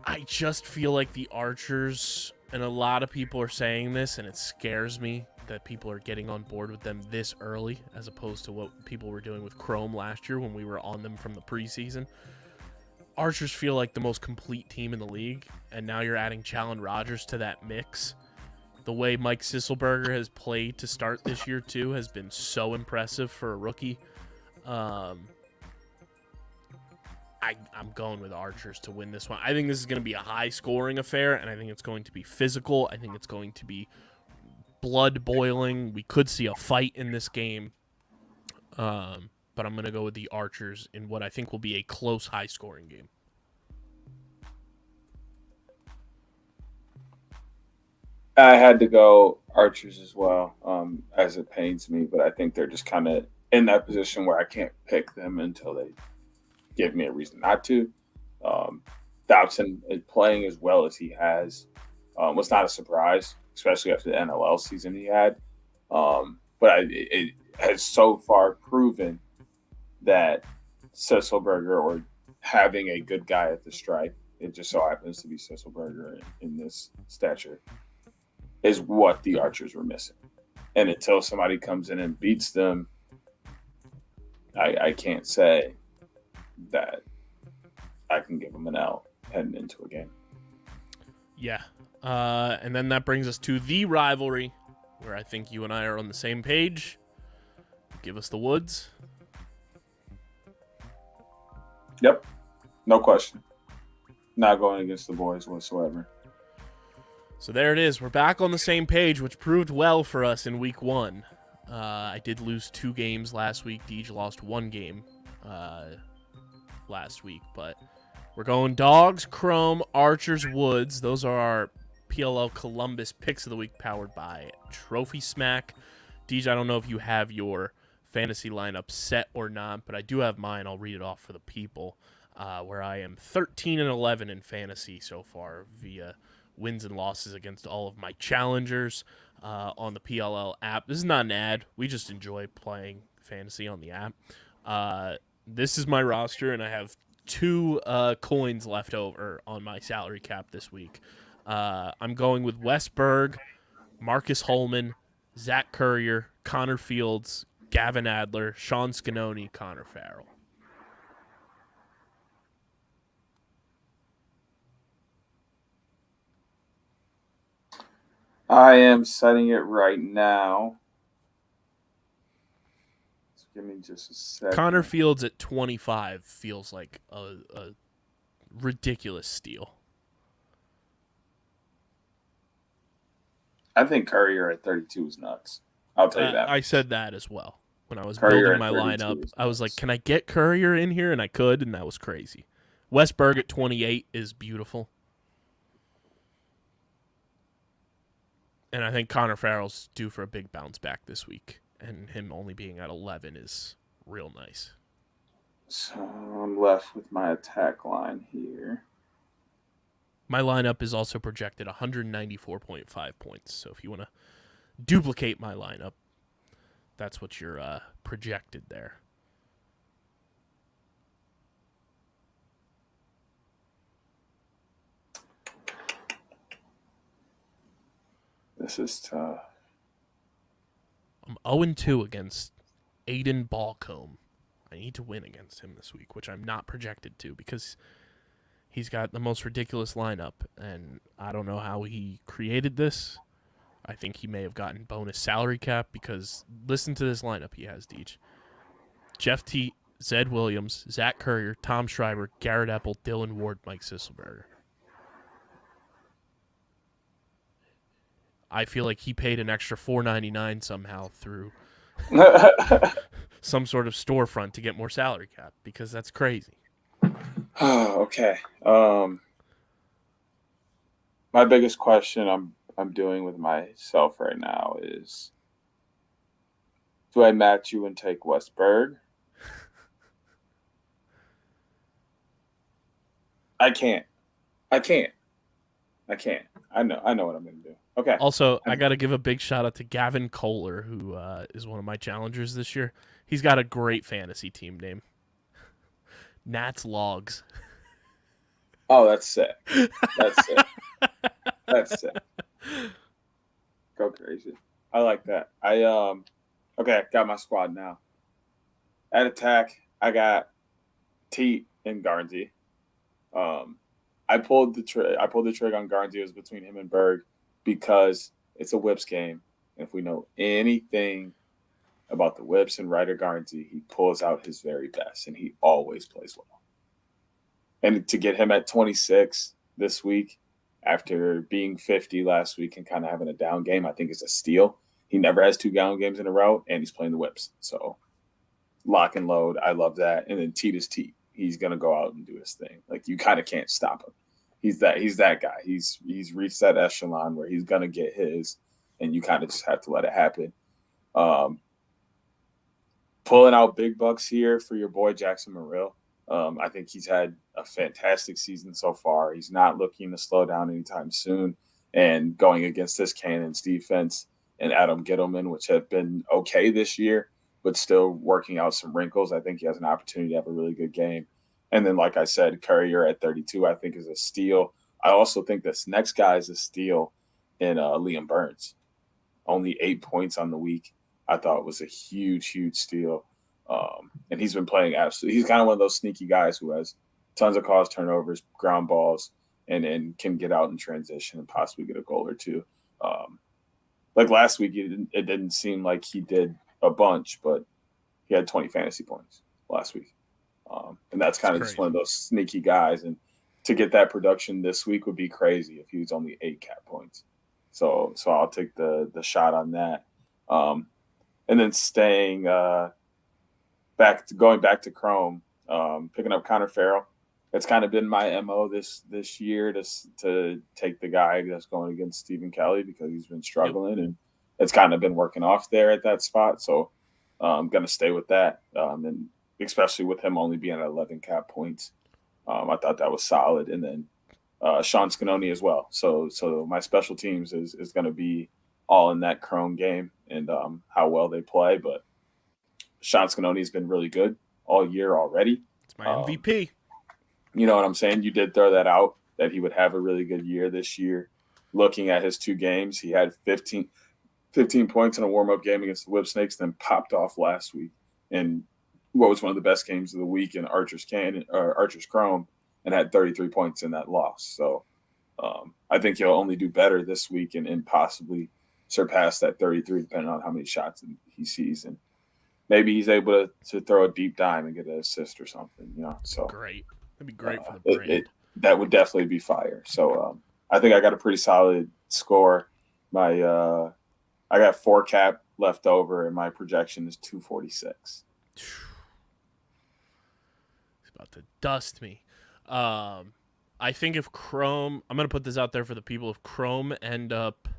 I just feel like the Archers, and a lot of people are saying this, and it scares me that people are getting on board with them this early, as opposed to what people were doing with Chrome last year when we were on them from the preseason. Archers feel like the most complete team in the league, and now you're adding Challen Rogers to that mix. The way Mike Sisselberger has played to start this year, too, has been so impressive for a rookie. I'm going with Archers to win this one. I think this is going to be a high-scoring affair, and I think it's going to be physical. I think it's going to be blood-boiling. We could see a fight in this game, but I'm going to go with the Archers in what I think will be a close, high-scoring game. I had to go Archers as well, as it pains me, but I think they're just kind of in that position where I can't pick them until they give me a reason not to. Dobson is playing as well as he has. Was not a surprise, especially after the NLL season he had. But it has so far proven that Sisselberger, or having a good guy at the stripe, it just so happens to be Sisselberger in this stature, is what the Archers were missing. And until somebody comes in and beats them, I can't say that I can give them an L heading into a game. Yeah. And then that brings us to the rivalry, where I think you and I are on the same page. Give us the Woods. Yep. No question. Not going against the boys whatsoever. So there it is. We're back on the same page, which proved well for us in week 1. I did lose 2 games last week. Deej lost 1 game last week. But we're going Dogs, Chrome, Archers, Woods. Those are our PLL Columbus picks of the week, powered by Trophy Smack. Deej, I don't know if you have your fantasy lineup set or not, but I do have mine. I'll read it off for the people, where I am 13-11 in fantasy so far via wins and losses against all of my challengers on the PLL app. This is not an ad. We just enjoy playing fantasy on the app. This is my roster, and I have 2 coins left over on my salary cap this week. I'm going with Wes Berg, Marcus Holman, Zach Currier, Connor Fields, Gavin Adler, Sean Scanoni, Connor Farrell. I am setting it right now. So give me just a second. Connor Fields at 25 feels like a ridiculous steal. I think Currier at 32 is nuts. I'll tell you that. I said that as well. When I was Currier building my at 32 lineup, is I was like, nuts. can I get Currier in here? And I could, and that was crazy. Wes Berg at 28 is beautiful. And I think Connor Farrell's due for a big bounce back this week. And him only being at 11 is real nice. So I'm left with my attack line here. My lineup is also projected 194.5 points. So if you want to duplicate my lineup, That's what you're projected there. This is tough. I'm 0-2 against Aiden Ballcombe. I need to win against him this week, which I'm not projected to because he's got the most ridiculous lineup, and I don't know how he created this. I think he may have gotten bonus salary cap because listen to this lineup he has, Deej. Jeff Teat, Zed Williams, Zach Courier, Tom Schreiber, Garrett Epple, Dylan Ward, Mike Sisselberger. I feel like he paid an extra $4.99 somehow through some sort of storefront to get more salary cap because that's crazy. Okay. My biggest question I'm doing with myself right now is, do I match you and take Westberg? I can't. I know what I'm going to do. Okay. Also, I got to give a big shout out to Gavin Kohler, who is one of my challengers this year. He's got a great fantasy team name. Nats Logs. Oh, that's sick. That's sick. Go crazy. I like that. Okay, got my squad now. At attack, I got Teat and Garnsey. I pulled the trigger on Garnsey. It was between him and Berg because it's a whips game. And if we know anything about the whips and Ryder Garnsey, he pulls out his very best, and he always plays well. And to get him at 26 this week after being 50 last week and kind of having a down game, I think is a steal. He never has 2 down games in a row, and he's playing the whips. So lock and load. I love that. And then Teat is Teat. He's going to go out and do his thing. Like, you kind of can't stop him. He's that guy. He's reached that echelon where he's going to get his, and you kind of just have to let it happen. Pulling out big bucks here for your boy Jackson Murrill. I think he's had a fantastic season so far. He's not looking to slow down anytime soon. And going against this Cannons defense and Adam Gittleman, which have been okay this year, but still working out some wrinkles, I think he has an opportunity to have a really good game. And then, like I said, Courier at 32, I think is a steal. I also think this next guy is a steal in Liam Burns. Only 8 points on the week. I thought it was a huge, huge steal. And he's been playing absolutely. He's kind of one of those sneaky guys who has tons of cause turnovers, ground balls, and can get out in transition and possibly get a goal or two. Like last week, it didn't seem like he did a bunch, but he had 20 fantasy points last week. And that's kind of just one of those sneaky guys. And to get that production this week would be crazy if he was only 8 cap points. So I'll take the shot on that. And then going back to Chrome, picking up Connor Farrell. It's kind of been my MO this year to take the guy that's going against Stephen Kelly because he's been struggling, and it's kind of been working off there at that spot. So I'm going to stay with that, and especially with him only being at 11 cap points. I thought that was solid. And then Sean Scanoni as well. So my special teams is going to be all in that Chrome game and how well they play. But Sean Scanoni has been really good all year already. It's my MVP. You know what I'm saying? You did throw that out, that he would have a really good year this year. Looking at his 2 games, he had 15 points in a warm-up game against the Whip Snakes, then popped off last week in what was one of the best games of the week in Archer's Chrome, and had 33 points in that loss. So I think he'll only do better this week and possibly surpass that 33 depending on how many shots he sees. And maybe he's able to throw a deep dime and get an assist or something, you know. So great. That'd be great for the brand. That would definitely be fire. So I think I got a pretty solid score. I got 4 cap left over, and my projection is 246. He's about to dust me. I think if Chrome, I'm going to put this out there for the people. If Chrome end up,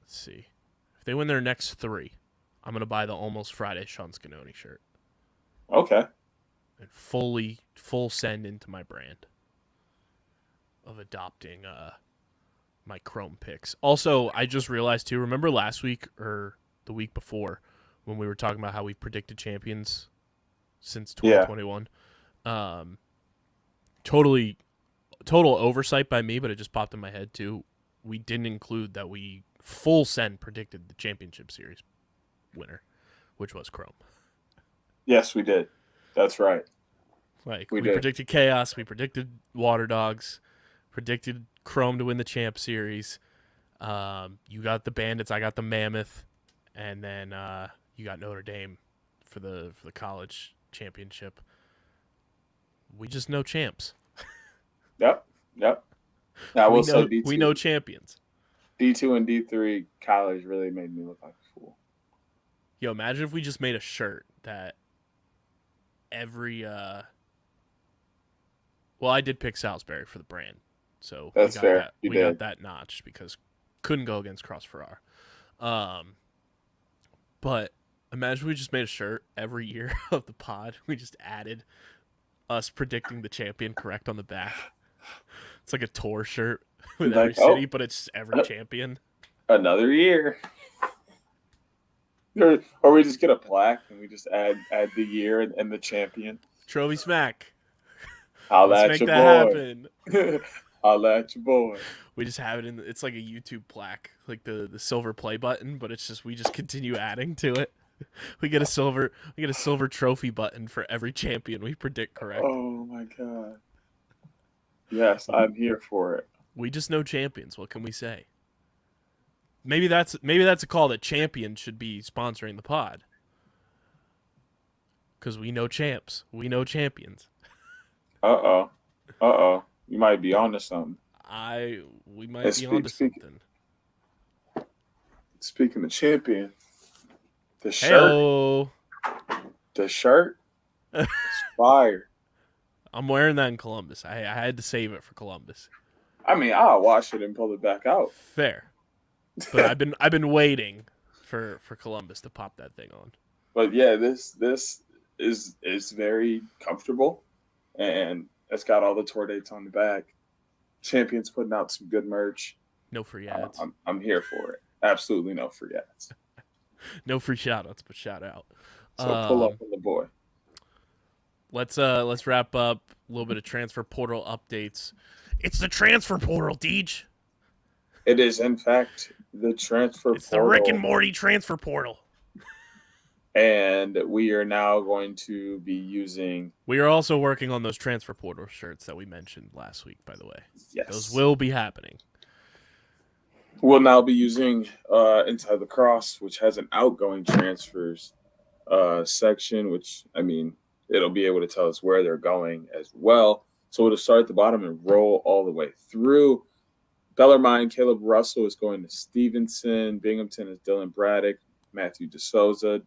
let's see, if they win their next 3, I'm going to buy the Almost Friday Sean Scanoni shirt. Okay. And full send into my brand of adopting my Chrome picks. Also, I just realized too, remember last week or the week before when we were talking about how we predicted champions since Yeah. 2021. Total oversight by me, but it just popped in my head too. We didn't include that we full send predicted the championship series winner, which was Chrome. Yes, we did. That's right. Like We we did. predicted Chaos, we predicted Water Dogs, predicted Chrome to win the champ series. You got the Bandits, I got the Mammoth, and then you got Notre Dame for the college championship. We just know champs. Yep. I will say We know champions. D2 and D3 college really made me look like a fool. Yo, imagine if we just made a shirt that every well, I did pick Salisbury for the brand, so That's fair. we got that notch because couldn't go against Cross Ferrar. But imagine we just made a shirt every year of the pod. We just added us predicting the champion correct on the back. It's like a tour shirt with every city, but it's every champion. Another year. Or we just get a plaque and we just add the year and the champion. Trophy Smack. Let's make that happen. Holla at your boy. We just have it it's like a YouTube plaque, like the silver play button, but it's just we just continue adding to it. We get a silver trophy button for every champion we predict correct. Oh my god. Yes, I'm here for it. We just know champions. What can we say? Maybe that's a call that Champion should be sponsoring the pod. Because we know champs. We know champions. Uh-oh. You might be onto something. We might be onto something. Speaking of champion, the shirt. Hey-o. The shirt is fire. I'm wearing that in Columbus. I had to save it for Columbus. I mean, I'll wash it and pull it back out. Fair. But I've been waiting for Columbus to pop that thing on. But yeah, this is very comfortable, and it's got all the tour dates on the back. Champion's putting out some good merch. No free ads. I'm here for it. Absolutely no free ads. No free shout-outs, but shout-out. So pull up on the boy. Let's wrap up a little bit of transfer portal updates. It's the transfer portal, Deej. It is, in fact, the transfer portal. It's the Rick and Morty transfer portal. And we are now going to be using... We are also working on those transfer portal shirts that we mentioned last week, by the way. Yes. Those will be happening. We'll now be using Inside Lacrosse, which has an outgoing transfers section, which, I mean, it'll be able to tell us where they're going as well. So we'll start at the bottom and roll all the way through. Bellarmine, Caleb Russell is going to Stevenson. Binghamton is Dylan Braddock. Matthew DeSouza,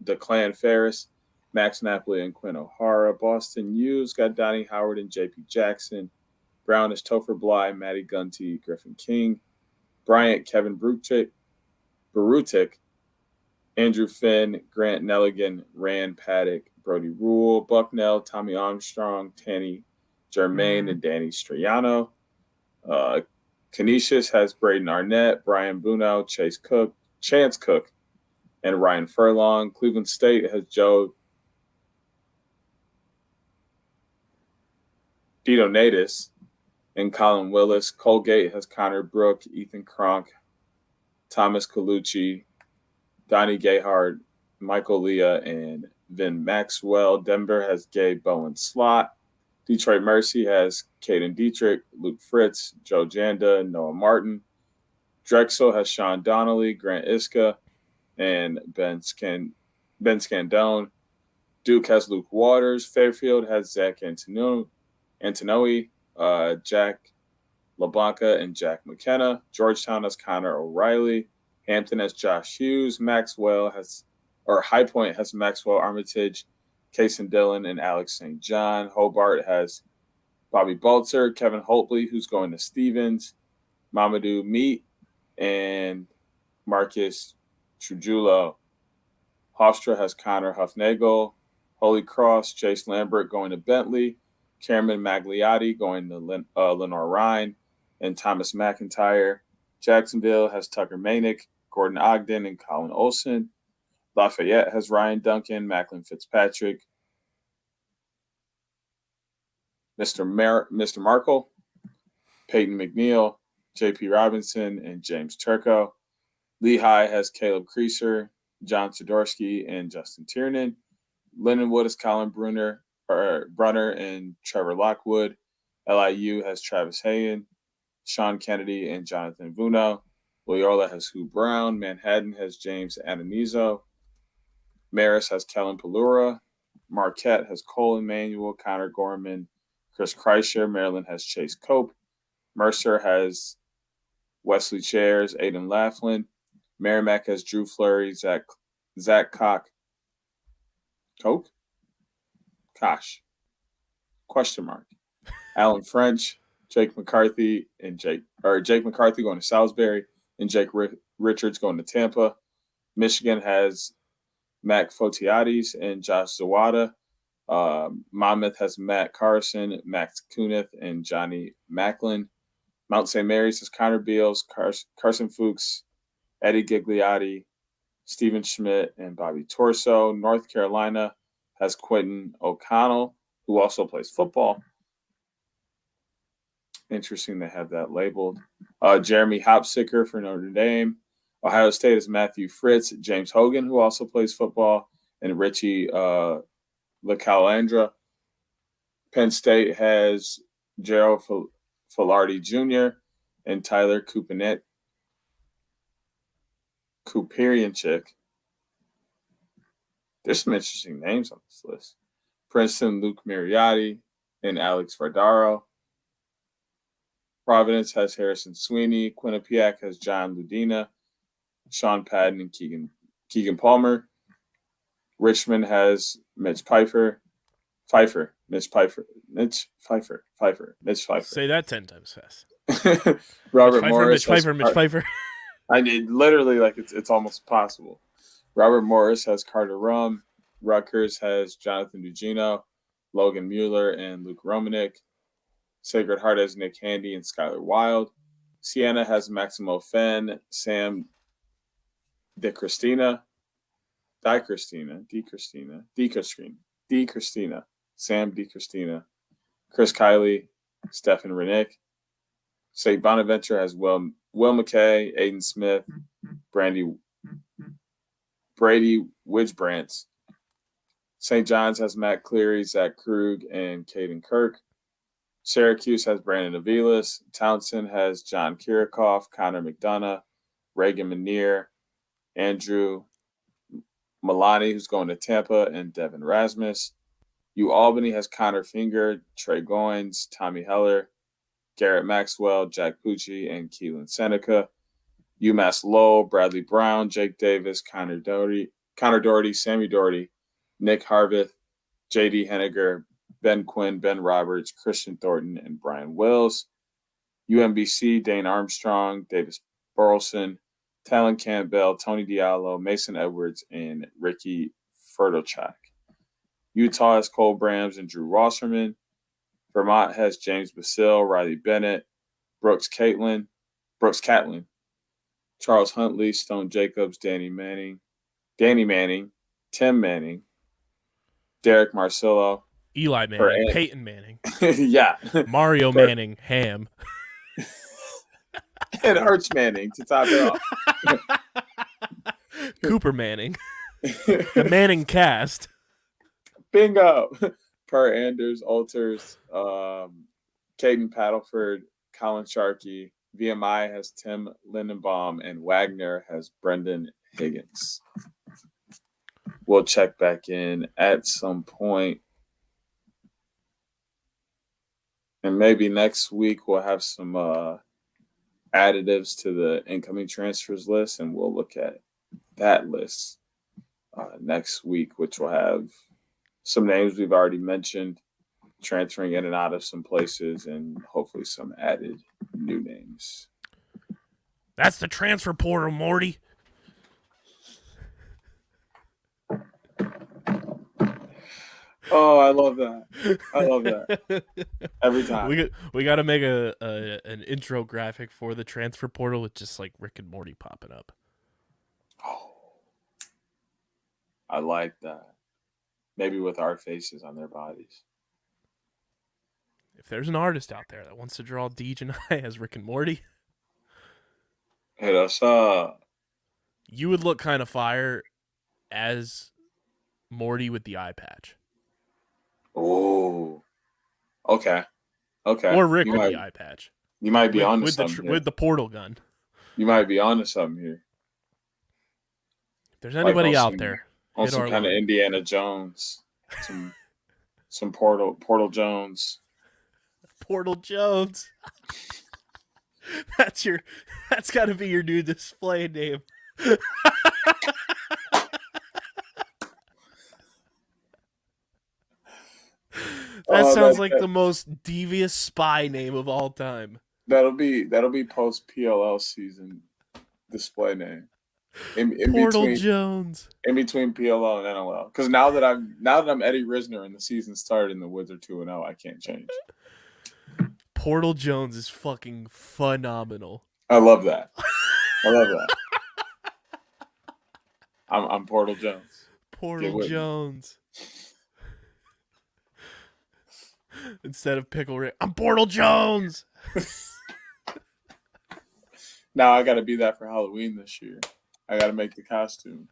Declan Ferris, Max Napoli and Quinn O'Hara. Boston Hughes got Donnie Howard and JP Jackson. Brown is Topher Bly, Matty Gunty, Griffin King. Bryant, Kevin Barutic, Andrew Finn, Grant Nelligan, Rand Paddock, Brody Rule, Bucknell, Tommy Armstrong, Tanny Germain, and Danny Striano. Canisius has Braden Arnett, Brian Buno, Chance Cook, and Ryan Furlong. Cleveland State has Joe Didonatis and Colin Willis. Colgate has Connor Brook, Ethan Cronk, Thomas Colucci, Donnie Gayhard, Michael Leah, and Vin Maxwell. Denver has Gabe Bowen Slot. Detroit Mercy has Caden Dietrich, Luke Fritz, Joe Janda, Noah Martin. Drexel has Sean Donnelly, Grant Iska, and Ben Scandone. Duke has Luke Waters. Fairfield has Zach Antonoe, Jack LaBlanca, and Jack McKenna. Georgetown has Connor O'Reilly. Hampton has Josh Hughes. High Point has Maxwell Armitage, Kason Dillon, and Alex St. John. Hobart has Bobby Balzer, Kevin Holtley, who's going to Stevens, Mamadou Meat, and Marcus Trujillo. Hofstra has Connor Huffnagel. Holy Cross, Chase Lambert going to Bentley. Cameron Magliotti going to Lenore Ryan, and Thomas McIntyre. Jacksonville has Tucker Manick, Gordon Ogden, and Colin Olson. Lafayette has Ryan Duncan, Macklin Fitzpatrick, Mr. Markle, Peyton McNeil, J.P. Robinson, and James Turco. Lehigh has Caleb Creaser, John Sidorsky, and Justin Tiernan. Lindenwood has Colin Brunner, and Trevor Lockwood. LIU has Travis Hayen, Sean Kennedy, and Jonathan Vuno. Loyola has Hugh Brown. Manhattan has James Adonizo. Marist has Kellen Palura. Marquette has Cole Emmanuel, Connor Gorman, Chris Kreischer. Maryland has Chase Cope. Mercer has Wesley Chairs, Aiden Laughlin. Merrimack has Drew Fleury, Zach Coke? Kosh. Question mark. Alan French, Jake McCarthy Jake McCarthy going to Salisbury, and Jake Richards going to Tampa. Michigan has Mac Fotiades and Josh Zawada. Monmouth has Matt Carson, Max Kunith, and Johnny Macklin. Mount St. Mary's has Connor Beals, Carson Fuchs, Eddie Gigliotti, Stephen Schmidt, and Bobby Torso. North Carolina has Quentin O'Connell, who also plays football. Interesting they have that labeled. Jeremy Hopsicker for Notre Dame. Ohio State has Matthew Fritz, James Hogan, who also plays football, and Richie LaCalandra. Penn State has Gerald Filardi Jr. and Tyler Kupirianchik. There's some interesting names on this list. Princeton, Luke Mariotti, and Alex Vardaro. Providence has Harrison Sweeney. Quinnipiac has John Ludina, Sean Padden, and Keegan Palmer. Richmond has Mitch Pfeiffer. Mitch Pfeiffer. Say that 10 times fast. Robert Morris. Mitch Pfeiffer. I need literally it's almost possible. Robert Morris has Carter Rum. Rutgers has Jonathan Dugino, Logan Mueller, and Luke Romanek. Sacred Heart has Nick Handy and Skylar Wild. Siena has Maximo Fenn, Sam DiCristina, Sam DiCristina, Chris Kiley, Stephen Renick. St. Bonaventure has Will McKay, Aiden Smith, Brady Widgebrants. St. John's has Matt Cleary, Zach Krug, and Caden Kirk. Syracuse has Brandon Avilas. Townsend has John Kirikoff, Connor McDonough, Reagan Manier, Andrew Milani, who's going to Tampa, and Devin Rasmus. Albany has Connor Finger, Trey Goins, Tommy Heller, Garrett Maxwell, Jack Pucci, and Keelan Seneca. UMass Lowell, Bradley Brown, Jake Davis, Connor Doherty, Sammy Doherty, Nick Harvith, J.D. Henniger, Ben Quinn, Ben Roberts, Christian Thornton, and Brian Wills. UMBC, Dane Armstrong, Davis Burleson, Talon Campbell, Tony Diallo, Mason Edwards, and Ricky Fertochak. Utah has Cole Brams and Drew Wasserman. Vermont has James Basil, Riley Bennett, Brooks Catlin, Charles Huntley, Stone Jacobs, Danny Manning, Tim Manning, Derek Marcillo, Eli Manning, Peyton Manning. Yeah. Mario Manning, Ham. And Arch Manning to top it off. Cooper Manning. The Manning cast. Bingo. Per Anders, Alters, Caden Paddleford, Colin Sharkey. VMI has Tim Lindenbaum, and Wagner has Brendan Higgins. We'll check back in at some point. And maybe next week we'll have some additives to the incoming transfers list, and we'll look at that list next week, which will have some names we've already mentioned transferring in and out of some places, and hopefully some added new names. That's the transfer portal, Morty. Oh, I love that. Every time. We got to make an intro graphic for the transfer portal with just like Rick and Morty popping up. Oh, I like that. Maybe with our faces on their bodies. If there's an artist out there that wants to draw Deej and I as Rick and Morty, hit us up. you would look kind of fire as Morty with the eye patch. Oh, okay. Okay. Or Rick with the eye patch. You might be onto with something with the portal gun. You might be onto something here. If there's anybody out some, there, on some kind of Indiana Jones, some Portal Jones. Portal Jones. That's got to be your new display name. That sounds like the most devious spy name of all time. That'll be post PLL season display name. In Portal between, Jones. In between PLL and NLL. Because now that I'm Eddie Risner and the season started and the Woods are 2-0, I can't change. Portal Jones is fucking phenomenal. I love that. I'm Portal Jones. Portal Jones. Instead of Pickle Rick, I'm Portal Jones. Now I got to be that for Halloween this year. I got to make the costume.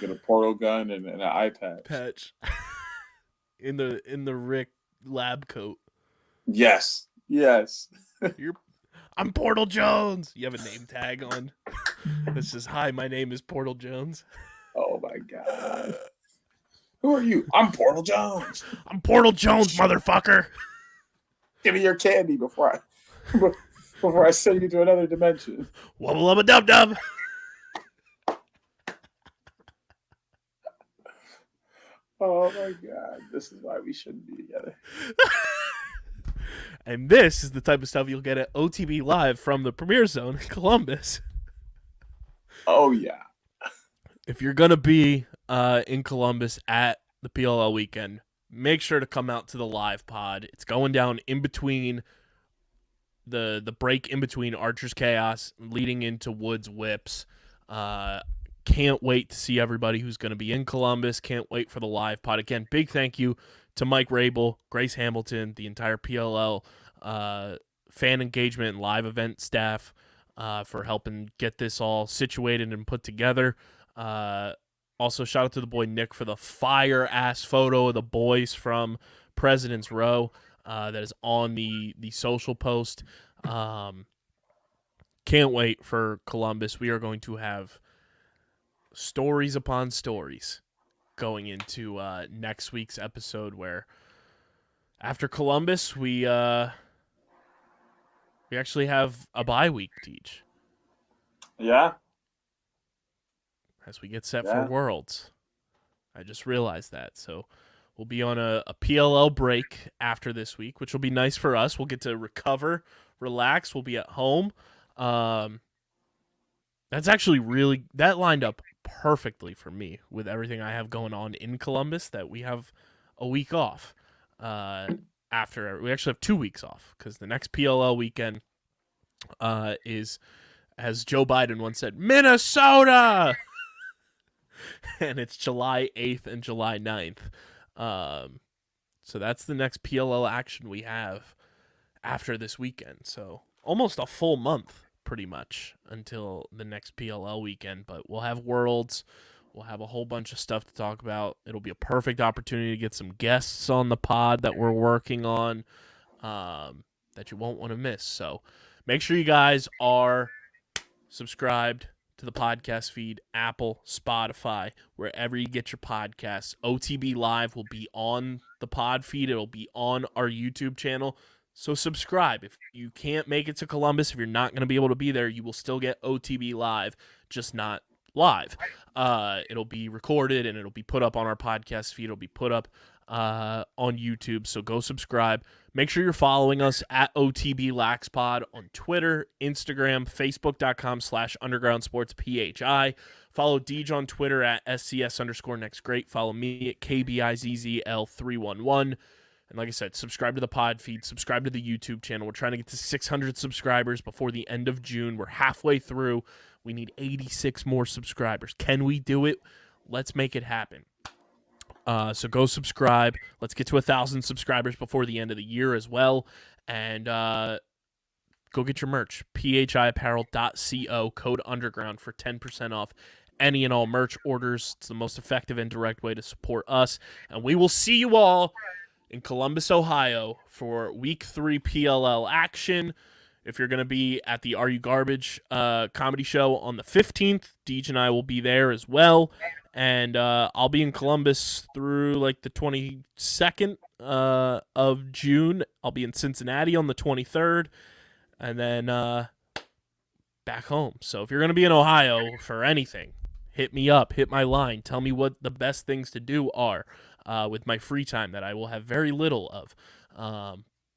Get a portal gun and an eye patch. in the Rick lab coat. Yes. I'm Portal Jones. You have a name tag on. This says, "Hi, my name is Portal Jones." Oh my god. Who are you? I'm Portal Jones. I'm Portal Jones, motherfucker. Give me your candy before I send you to another dimension. Wubba lubba dub dub. Oh my god. This is why we shouldn't be together. And this is the type of stuff you'll get at OTB Live from the Premier Zone in Columbus. Oh yeah. If you're going to be in Columbus at the PLL weekend, make sure to come out to the live pod. It's going down in between the break in between Archer's Chaos leading into Woods Whips. Can't wait to see everybody who's going to be in Columbus. Can't wait for the live pod. Again, big thank you to Mike Rabel, Grace Hamilton, the entire PLL fan engagement and live event staff for helping get this all situated and put together. Also, shout out to the boy Nick for the fire-ass photo of the boys from President's Row that is on the social post. Can't wait for Columbus. We are going to have stories upon stories going into next week's episode, where after Columbus we actually have a bye week, Teach. Yeah. As we get set for Worlds. I just realized that. So we'll be on a PLL break after this week, which will be nice for us. We'll get to recover, relax. We'll be at home. That's actually that lined up perfectly for me with everything I have going on in Columbus, that we have a week off. After we actually have 2 weeks off, because the next PLL weekend is, as Joe Biden once said, Minnesota. And it's July 8th and July 9th. So that's the next PLL action we have after this weekend. So almost a full month, pretty much, until the next PLL weekend. But we'll have Worlds. We'll have a whole bunch of stuff to talk about. It'll be a perfect opportunity to get some guests on the pod that we're working on that you won't want to miss. So make sure you guys are subscribed to the podcast feed, Apple, Spotify, wherever you get your podcasts. OTB Live will be on the pod feed. It'll be on our YouTube channel. So subscribe. If you can't make it to Columbus, if you're not going to be able to be there, you will still get OTB Live, just not live. It'll be recorded and it'll be put up on our podcast feed. It'll be put up on YouTube. So go subscribe. Make sure you're following us at OTB LaxPod on Twitter, Instagram, Facebook.com/UndergroundSportsPHI. Follow Deej on Twitter at SCS_NextGreat. Follow me at KBIZZL311. And like I said, subscribe to the pod feed, subscribe to the YouTube channel. We're trying to get to 600 subscribers before the end of June. We're halfway through. We need 86 more subscribers. Can we do it? Let's make it happen. So go subscribe. Let's get to 1,000 subscribers before the end of the year as well. And go get your merch. phiapparel.co, code underground for 10% off any and all merch orders. It's the most effective and direct way to support us. And we will see you all in Columbus, Ohio for Week 3 PLL action. If you're going to be at the Are You Garbage comedy show on the 15th, Deej and I will be there as well. And I'll be in Columbus through like the 22nd of June. I'll be in Cincinnati on the 23rd. And then back home. So if you're going to be in Ohio for anything, hit me up, hit my line. Tell me what the best things to do are with my free time that I will have very little of.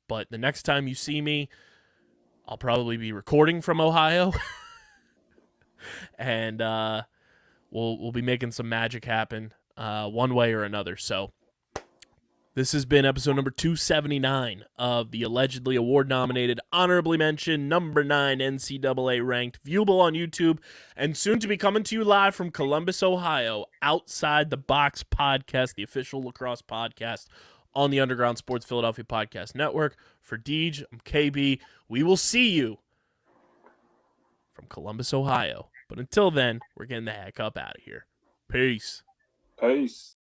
But the next time you see me, I'll probably be recording from Ohio. And we'll be making some magic happen one way or another. So this has been episode number 279 of the allegedly award-nominated, honorably mentioned, number 9 NCAA-ranked, viewable on YouTube, and soon to be coming to you live from Columbus, Ohio, Outside the Box podcast, the official lacrosse podcast on the Underground Sports Philadelphia Podcast Network. For Deej, I'm KB. We will see you from Columbus, Ohio. But until then, we're getting the heck up out of here. Peace. Peace.